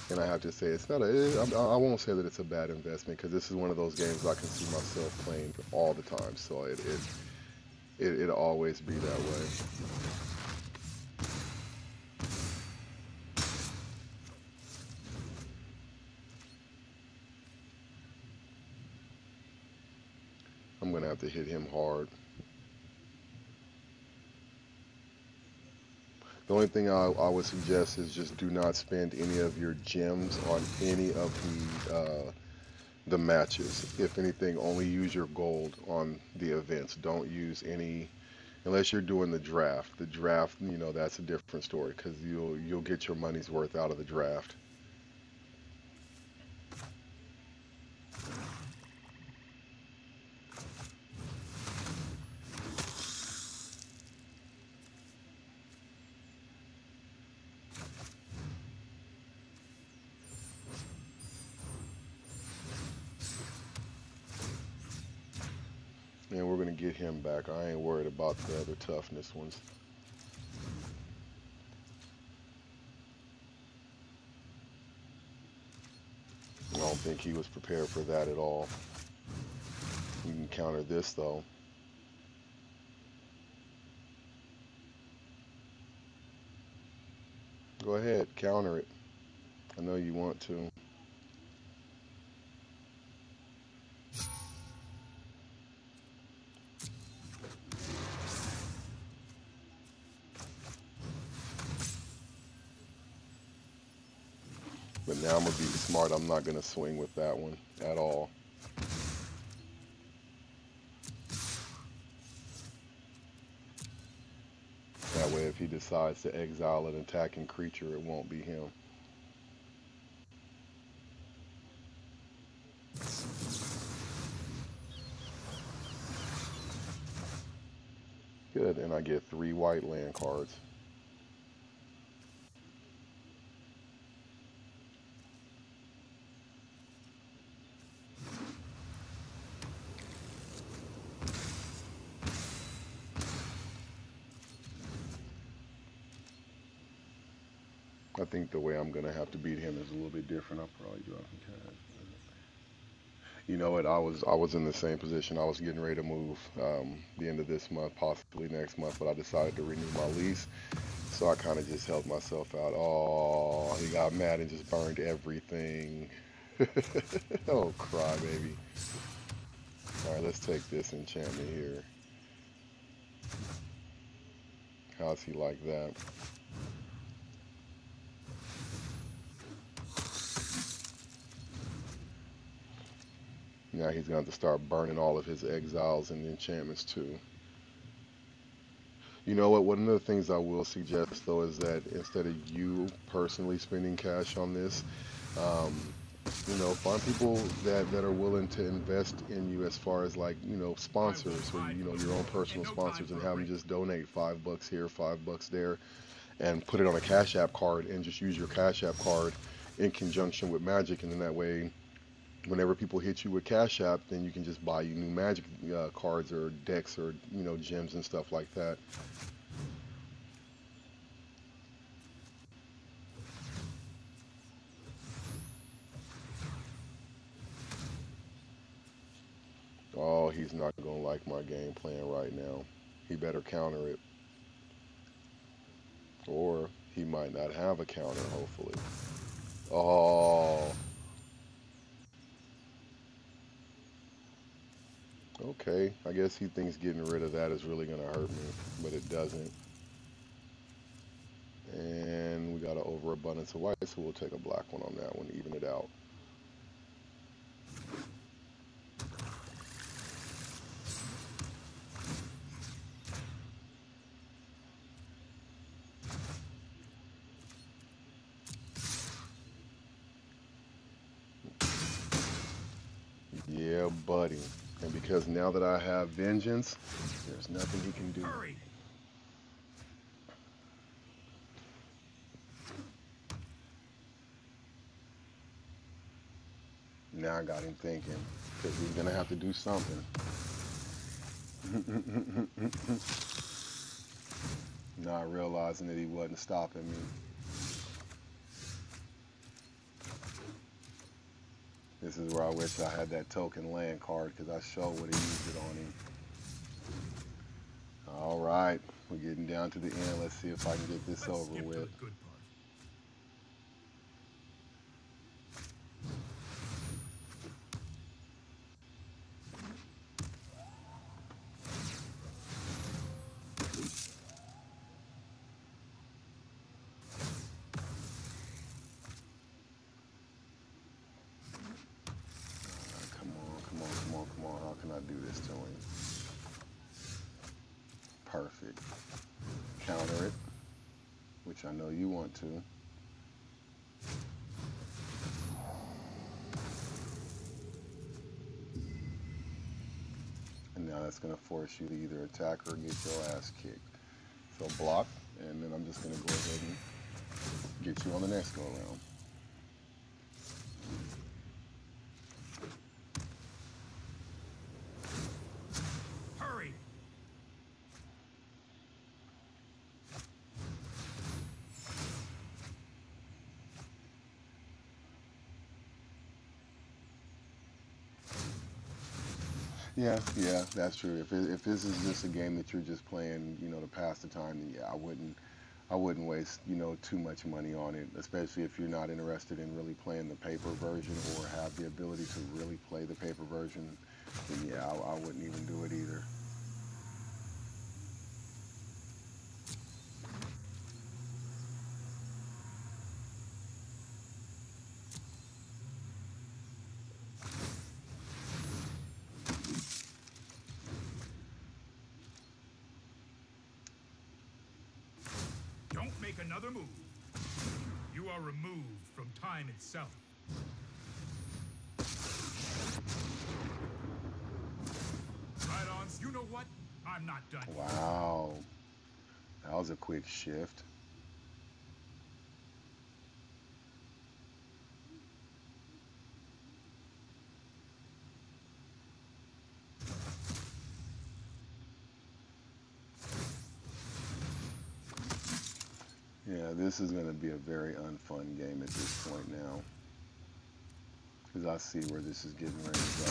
And I have to say, it's not I won't say that it's a bad investment, because this is one of those games I can see myself playing all the time. So it'll always be that way. I'm going to have to hit him hard. The only thing I would suggest is just do not spend any of your gems on any of the matches. If anything, only use your gold on the events. Don't use any, unless you're doing the draft. The draft, you know, that's a different story, because you'll get your money's worth out of the draft. And we're going to get him back. I ain't worried about the other toughness ones. I don't think he was prepared for that at all. You can counter this, though. Go ahead, counter it. I know you want to. But now I'm going to be smart. I'm not going to swing with that one at all. That way, if he decides to exile an attacking creature, it won't be him. Good, and I get 3 white land cards. I think the way I'm going to have to beat him is a little bit different. I'll probably draw some cash. You know what? I was in the same position. I was getting ready to move the end of this month, possibly next month, but I decided to renew my lease. So I kind of just held myself out. Oh, he got mad and just burned everything. Oh, cry, baby. All right, let's take this enchantment here. How's he like that? Now he's going to have to start burning all of his exiles and enchantments too. You know what? One of the things I will suggest, though, is that instead of you personally spending cash on this, you know, find people that are willing to invest in you, as far as, like, you know, sponsors, or, you know, your own personal sponsors, and have them just donate $5 here, $5 there, and put it on a Cash App card, and just use your Cash App card in conjunction with Magic, and then that way Whenever people hit you with Cash App, then you can just buy you new Magic cards or decks or gems and stuff like that. Oh, he's not gonna like my game plan right now. He better counter it, or he might not have a counter. Hopefully. Oh, okay. I guess he thinks getting rid of that is really gonna hurt me, but it doesn't. And we got an overabundance of white, so we'll take a black one on that one, even it out. Yeah, buddy. And because now that I have vengeance, there's nothing he can do. Hurry! Now I got him thinking, because he's gonna have to do something. Not realizing that he wasn't stopping me. This is where I wish I had that token land card, because I sure would have used it on him. All right, we're getting down to the end. Let's see if I can get this Let's over skip to with. the good part. Come on, come on, come on, come on. How can I do this to him? Perfect. Counter it, which I know you want to. And now that's going to force you to either attack or get your ass kicked. So block, and then I'm just going to go ahead and get you on the next go around. Hurry! Yeah, that's true. If this is just a game that you're just playing, to pass the time, then yeah, I wouldn't waste, too much money on it, especially if you're not interested in really playing the paper version or have the ability to really play the paper version. Then yeah, I wouldn't even do it either. Don't make another move. You are removed from time itself. Right on. You know what? I'm not done. Wow, that was a quick shift. Yeah, this is going to be a very unfun game at this point now, because I see where this is getting ready to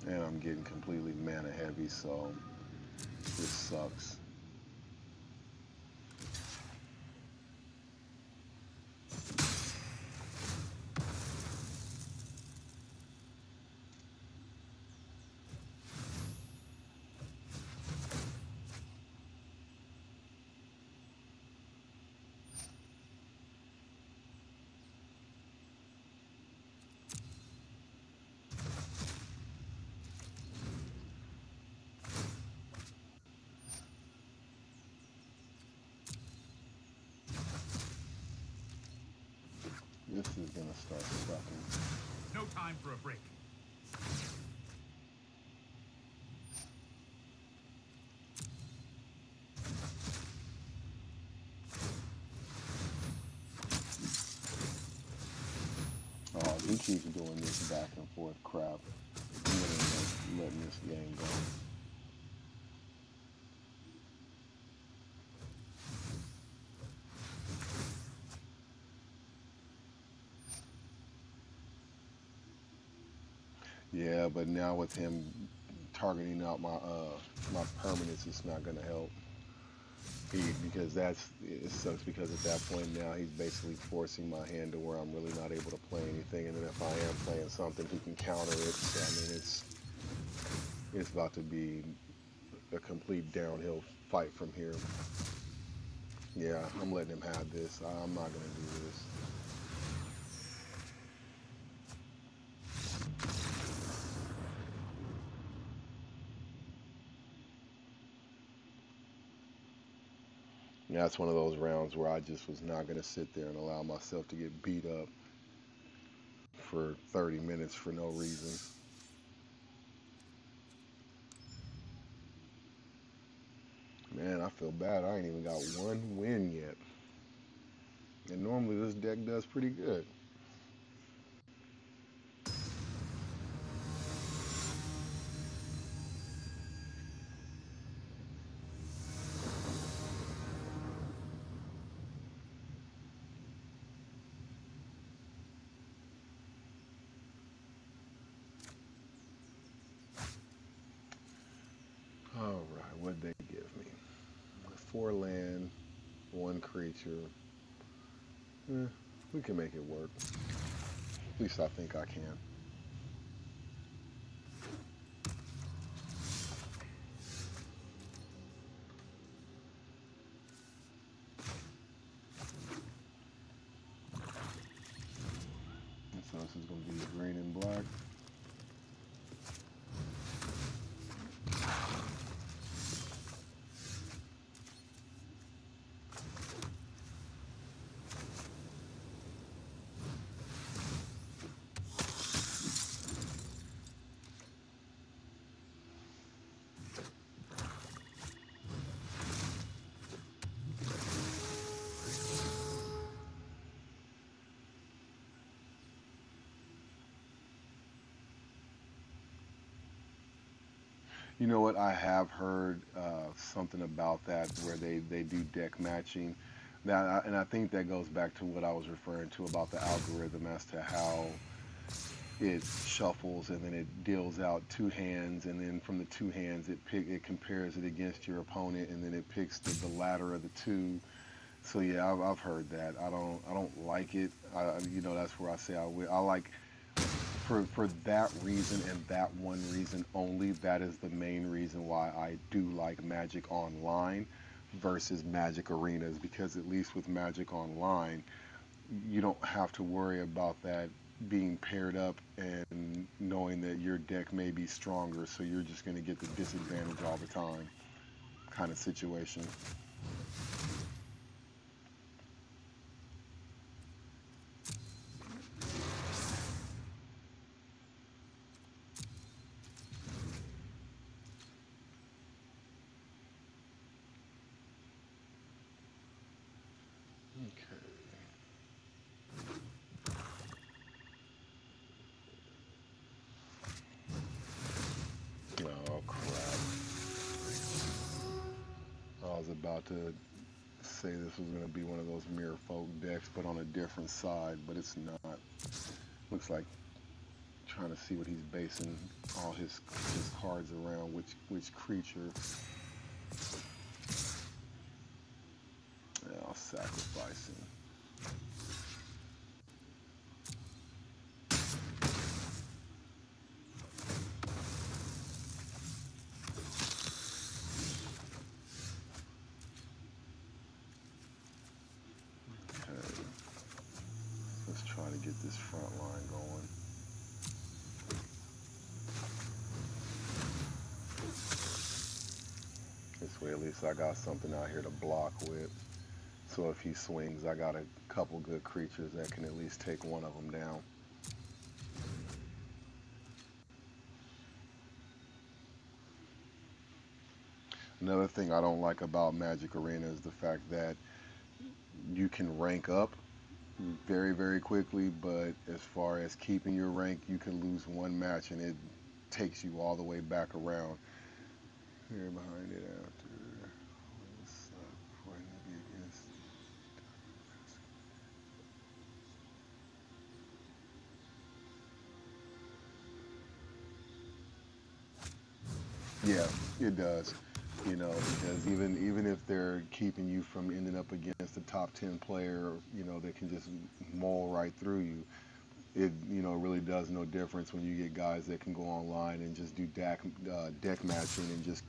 go. And I'm getting completely mana heavy, so this sucks. This is gonna start sucking. No time for a break. keeps doing this back and forth crap, I'm gonna end up letting this game go. Yeah, but now with him targeting out my permanents, it's not gonna help. Because it sucks because at that point now he's basically forcing my hand to where I'm really not able to play anything, and then if I am playing something, he can counter it. So I mean, it's about to be a complete downhill fight from here. Yeah, I'm letting him have this. I'm not gonna do this. Yeah, that's one of those rounds where I just was not gonna sit there and allow myself to get beat up for 30 minutes for no reason. Man, I feel bad. I ain't even got one win yet. And normally this deck does pretty good. All right, what'd they give me? 4 land, 1 creature. Eh, we can make it work. At least I think I can. And so this is going to be green and black. You know what? I have heard something about that where they do deck matching. And I think that goes back to what I was referring to about the algorithm as to how it shuffles and then it deals out 2 hands, and then from the 2 hands it compares it against your opponent, and then it picks the latter of the two. So yeah, I've heard that. I don't like it. That's where I say I like for that reason and that one reason only. That is the main reason why I do like Magic Online versus Magic Arenas, because at least with Magic Online you don't have to worry about that being paired up and knowing that your deck may be stronger, so you're just going to get the disadvantage all the time kind of situation. Okay. Oh crap. I was about to say this was going to be one of those Mirror Folk decks, but on a different side, but it's not. Looks like trying to see what he's basing all his cards around, which creature. Yeah, I'll sacrifice him. Okay, let's try to get this front line going. This way at least I got something out here to block with. So if he swings, I got a couple good creatures that can at least take one of them down. Another thing I don't like about Magic Arena is the fact that you can rank up very, very quickly. But as far as keeping your rank, you can lose one match and it takes you all the way back around. Here behind it after. What's up before I need to be against? Yeah, it does. Because even if they're keeping you from ending up against a top 10 player, that can just maul right through you, it really does no difference when you get guys that can go online and just do deck matching and just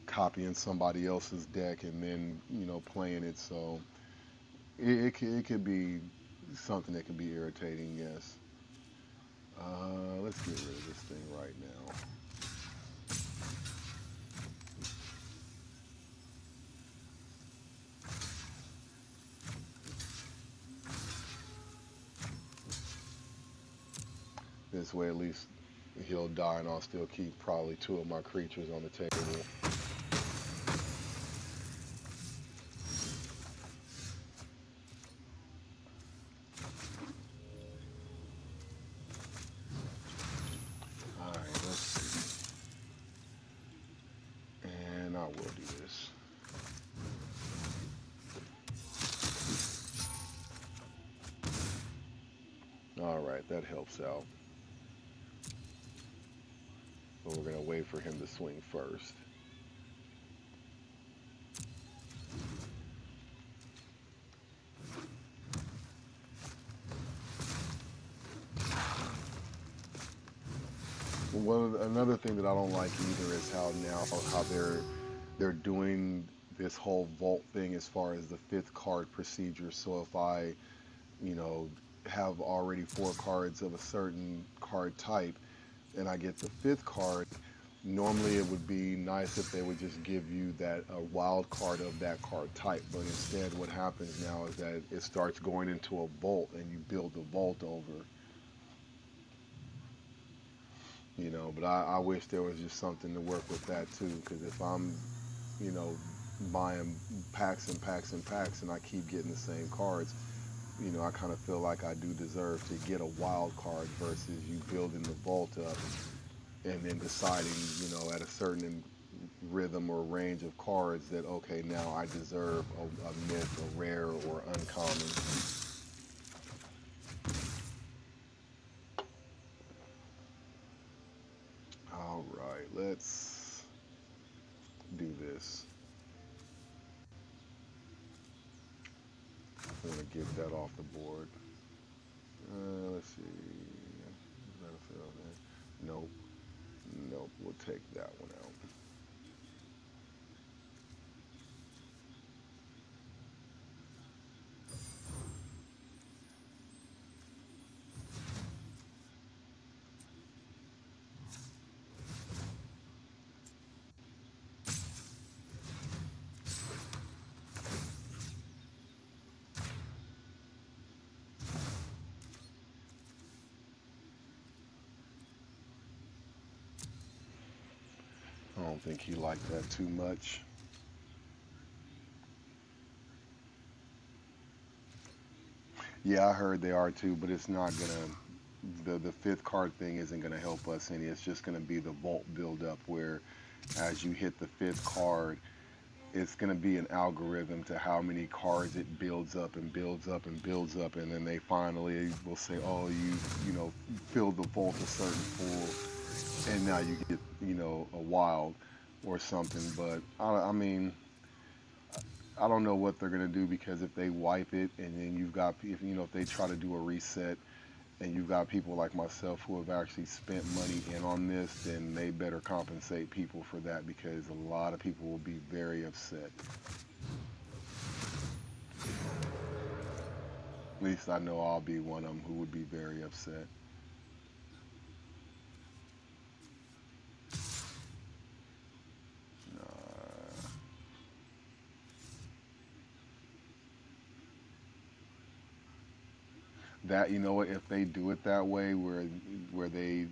copying somebody else's deck and then playing it. So it could be something that can be irritating. Yes. Let's get rid of this thing right now. This way, at least he'll die, and I'll still keep probably two of my creatures on the table. All right, let's see. And I will do this. All right, that helps out. But we're going to wait for him to swing first. Another thing that I don't like either is how they're doing this whole vault thing as far as the fifth card procedure. So if I, you know, have already four cards of a certain card type and I get the fifth card, normally it would be nice if they would just give you that a wild card of that card type. But instead what happens now is that it starts going into a vault and you build the vault over. But I wish there was just something to work with that too, because if I'm, you know, buying packs and packs and packs and I keep getting the same cards, I kind of feel like I do deserve to get a wild card versus you building the vault up and then deciding, at a certain rhythm or range of cards that, okay, now I deserve a myth, a rare, or uncommon. All right, let's do this. I want to get that off the board. Let's see. Battlefield. Nope. Nope. We'll take that one out. I don't think he liked that too much. Yeah, I heard they are too, but it's not gonna. The fifth card thing isn't gonna help us any. It's just gonna be the vault buildup where, as you hit the fifth card, it's going to be an algorithm to how many cards it builds up and builds up and builds up, and then they finally will say, oh, you filled the vault a certain full, and now you get a wild or something. But I mean, I don't know what they're going to do, because if they wipe it and then you've got, if they try to do a reset and you've got people like myself who have actually spent money in on this, then they better compensate people for that, because a lot of people will be very upset. At least I know I'll be one of them who would be very upset. Uh, that what, if they do it that way, where they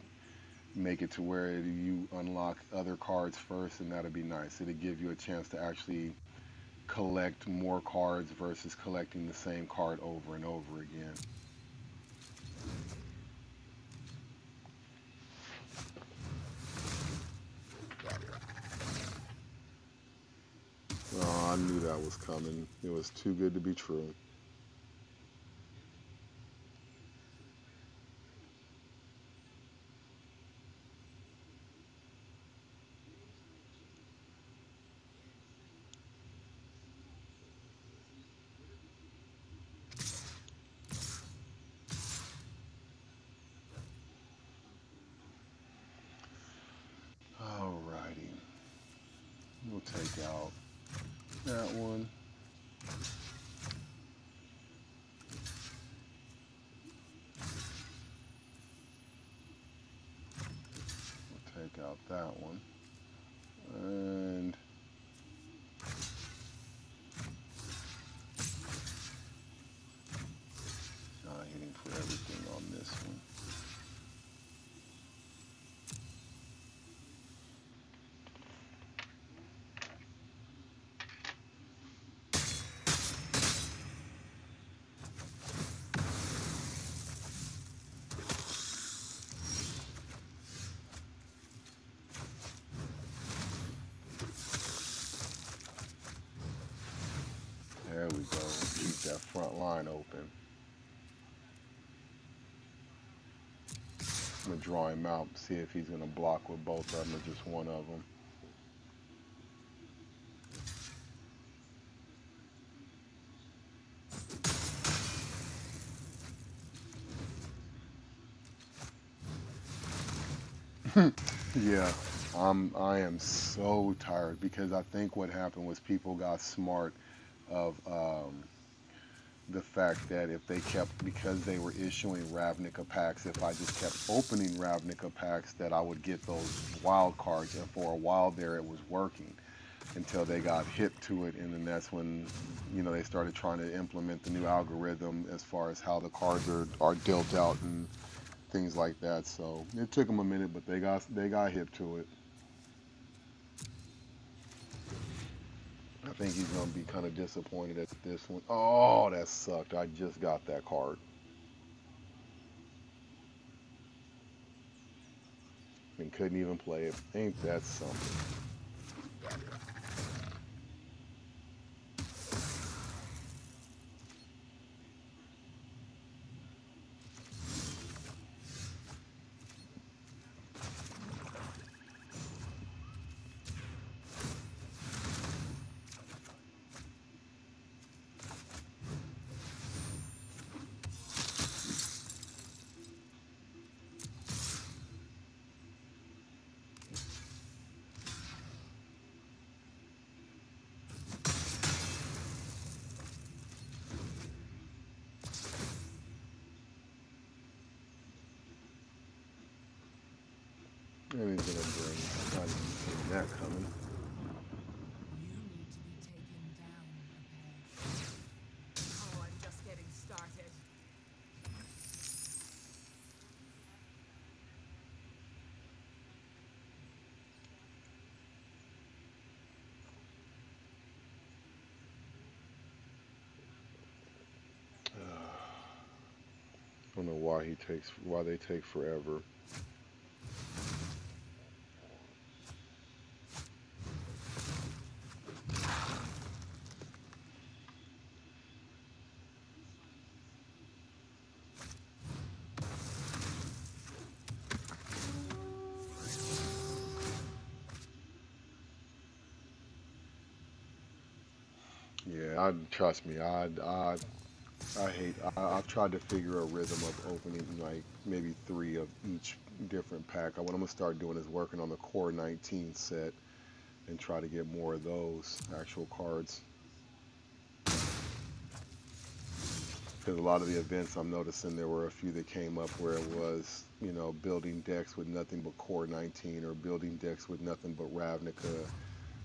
make it to where you unlock other cards first, and that'd be nice. It'd give you a chance to actually collect more cards versus collecting the same card over and over again. Oh, I knew that was coming. It was too good to be true. Alrighty. We'll take out that one. We'll take out that one. And not hitting for everything on this one. There we go. Keep that front line open. I'm going to draw him out, see if he's going to block with both of them or just one of them. Yeah, I am so tired because I think what happened was people got smart of the fact that if they kept, because they were issuing Ravnica packs, if I just kept opening Ravnica packs, that I would get those wild cards. And for a while there, it was working until they got hip to it, and then that's when, you know, they started trying to implement the new algorithm as far as how the cards are dealt out and things like that. So it took them a minute, but they got hip to it. I think he's gonna be kind of disappointed at this one. Oh, that sucked. I just got that card and couldn't even play it. Ain't that something? And he's gonna bring. Not even seeing that coming. You need to be taken down a peg. Oh, I'm just getting started. I don't know why they take forever. Yeah, trust me. I've tried to figure a rhythm of opening like maybe 3 of each different pack. What I'm gonna start doing is working on the core 19 set and try to get more of those actual cards. Because a lot of the events I'm noticing, there were a few that came up where it was, you know, building decks with nothing but core 19 or building decks with nothing but Ravnica.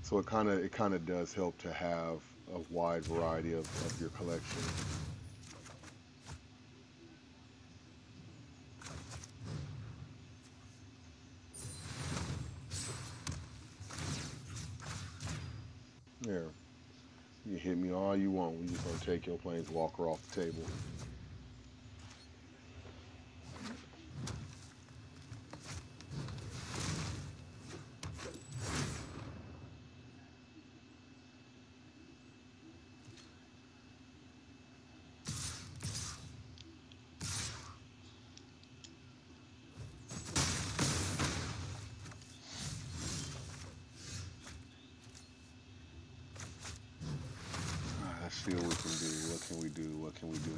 So it kind of does help to have a wide variety of your collection. There. You hit me all you want. We just gonna take your planeswalker off the table. Let's see what we can do. What can we do? What can we do?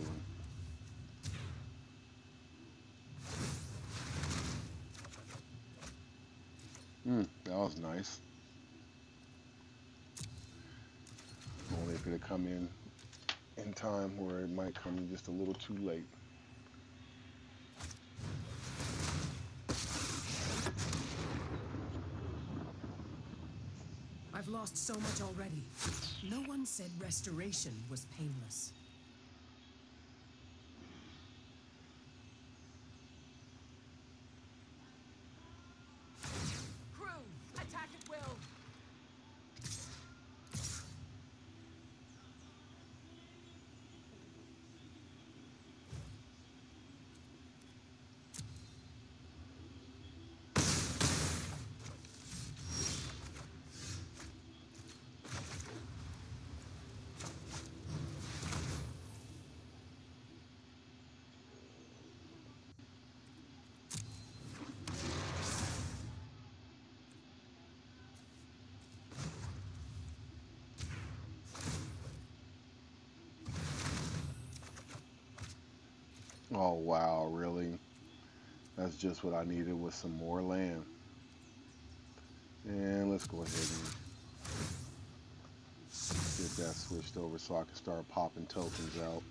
That was nice. Only if it had come in time where it might come in just a little too late. I've lost so much already. No one said restoration was painless. Crew, attack at will. Oh wow, really? That's just what I needed with some more land. And let's go ahead and get that switched over so I can start popping tokens out.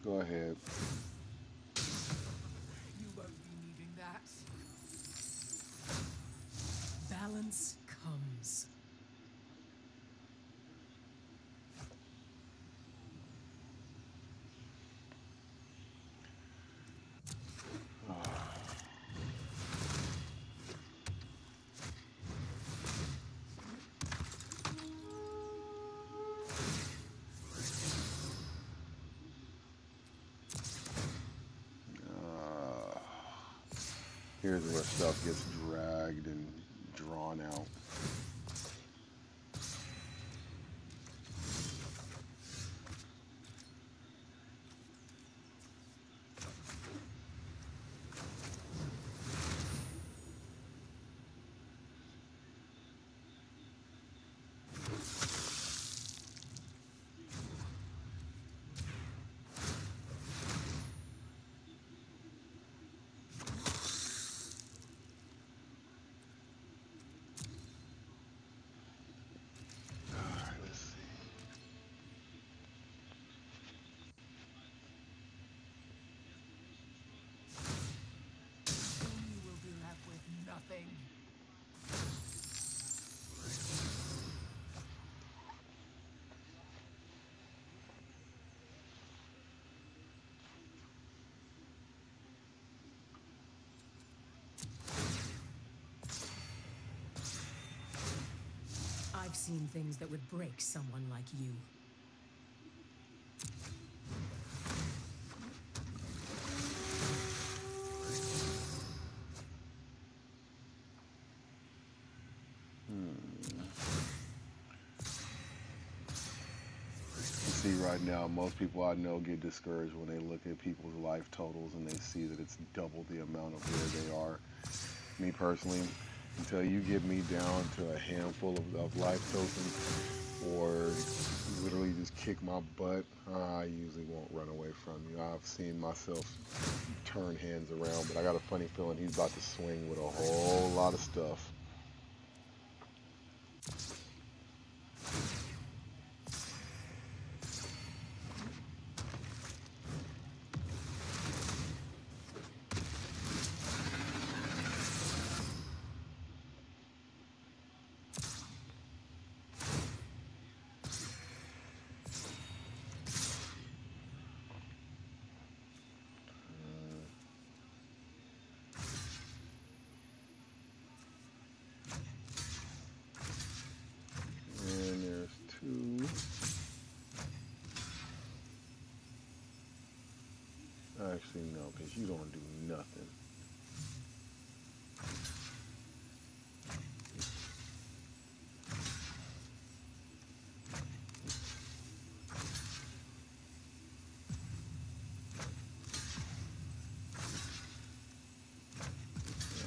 Go ahead. You won't be needing that. Balance comes. Here's where stuff gets dragged and drawn out. Nothing. I've seen things that would break someone like you. See, right now, most people I know get discouraged when they look at people's life totals and they see that it's double the amount of where they are. Me personally, until you get me down to a handful of life tokens or literally just kick my butt, I usually won't run away from you. I've seen myself turn hands around, but I got a funny feeling he's about to swing with a whole lot of stuff. You don't do nothing.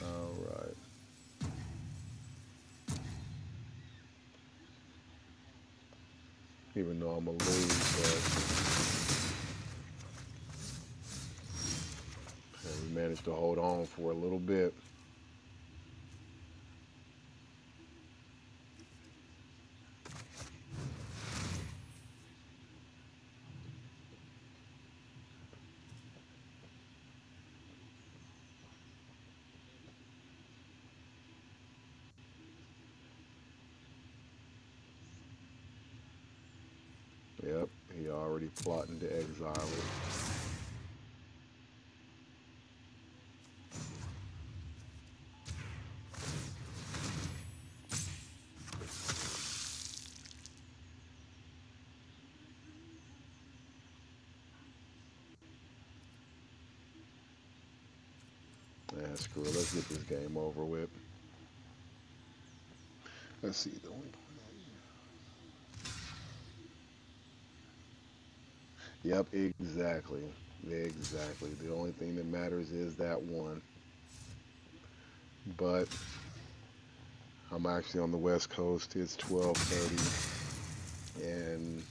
All right. Even though I'm a lose, but we managed to hold on for a little bit. Yep, he already plotting to exile it. Yeah, screw it. Let's get this game over with. Let's see. The only Yep, exactly. Exactly. The only thing that matters is that one. But I'm actually on the West Coast. It's 12:30, and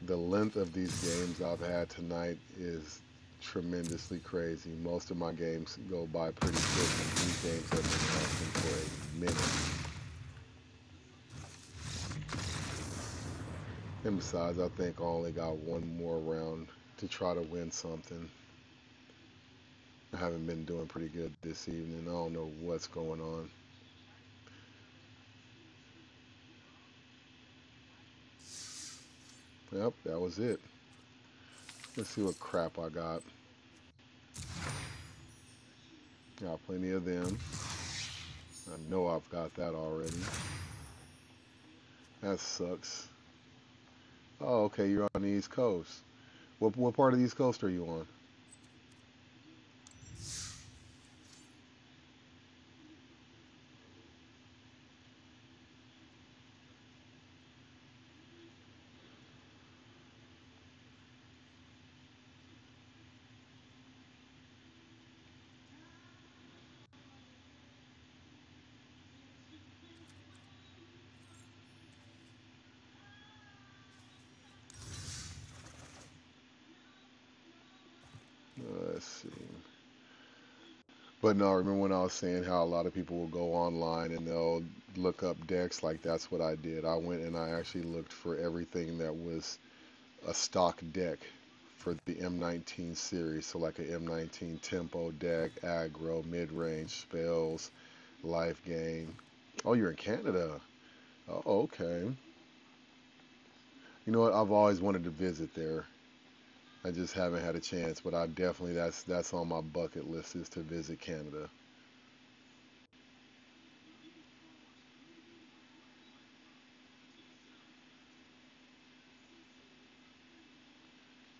the length of these games I've had tonight is tremendously crazy. Most of my games go by pretty quick, and these games have been lasting for a minute. And besides, I think I only got one more round to try to win something. I haven't been doing pretty good this evening. I don't know what's going on. Yep, that was it. Let's see what crap I got. Got plenty of them. I know I've got that already. That sucks. Oh, okay, you're on the East Coast. What part of the East Coast are you on? Let's see. But no, remember when I was saying how a lot of people will go online and they'll look up decks? Like that's what I did. I went and I actually looked for everything that was a stock deck for the M19 series. So like a M19 tempo deck, aggro, mid-range spells, life gain. Oh, you're in Canada. Oh, okay. You know what? I've always wanted to visit there. I just haven't had a chance, but I definitely that's on my bucket list is to visit Canada.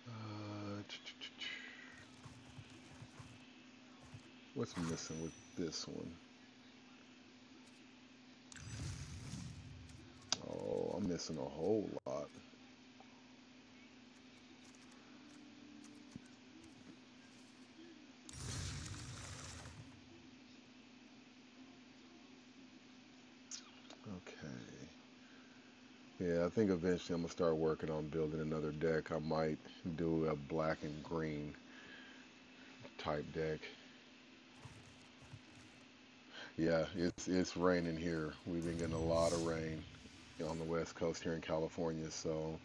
Uh, what's missing with this one? Oh, I'm missing a whole lot. Okay. Yeah, I think eventually I'm gonna start working on building another deck. I might do a black and green type deck. Yeah, it's raining here. We've been getting a lot of rain on the West Coast here in California. So,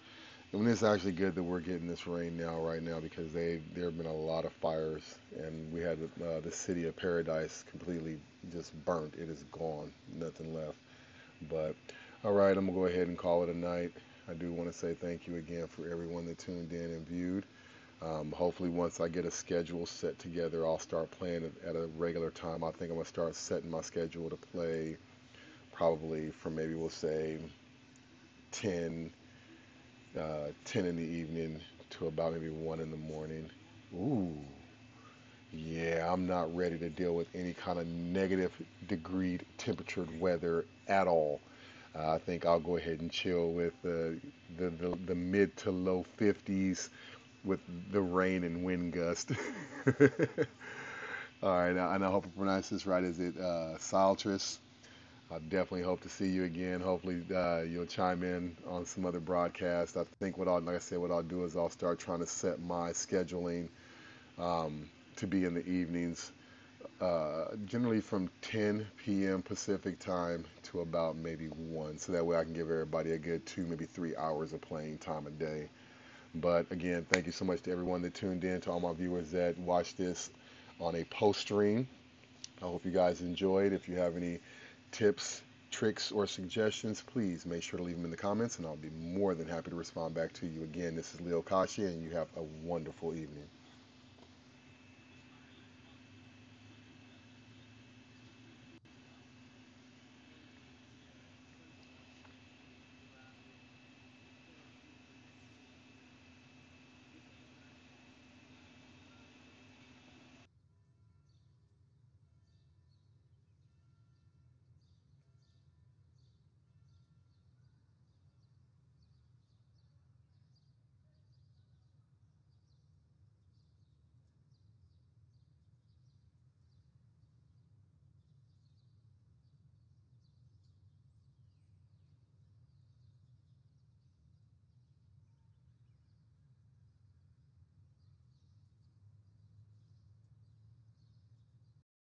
I mean, it's actually good that we're getting this rain now, right now, because there have been a lot of fires, and we had the city of Paradise completely just burnt. It is gone, nothing left. But all right, I'm gonna go ahead and call it a night. I do want to say thank you again for everyone that tuned in and viewed. Hopefully, once I get a schedule set together, I'll start playing at a regular time. I think I'm gonna start setting my schedule to play probably from maybe we'll say 10, 10 in the evening to about maybe 1 in the morning. Ooh. Yeah, I'm not ready to deal with any kind of negative degree temperatured weather at all. I think I'll go ahead and chill with the mid to low 50s with the rain and wind gust. All right, and I hope I pronounce this right. Is it Saltris? I definitely hope to see you again. Hopefully, you'll chime in on some other broadcast. I think like I said, what I'll do is I'll start trying to set my scheduling to be in the evenings, generally from 10 p.m. Pacific time to about maybe 1. So that way I can give everybody a good 2, maybe 3 hours of playing time a day. But again, thank you so much to everyone that tuned in, to all my viewers that watched this on a post stream. I hope you guys enjoyed. If you have any tips, tricks, or suggestions, please make sure to leave them in the comments, and I'll be more than happy to respond back to you. Again, this is Leo Kashi, and you have a wonderful evening.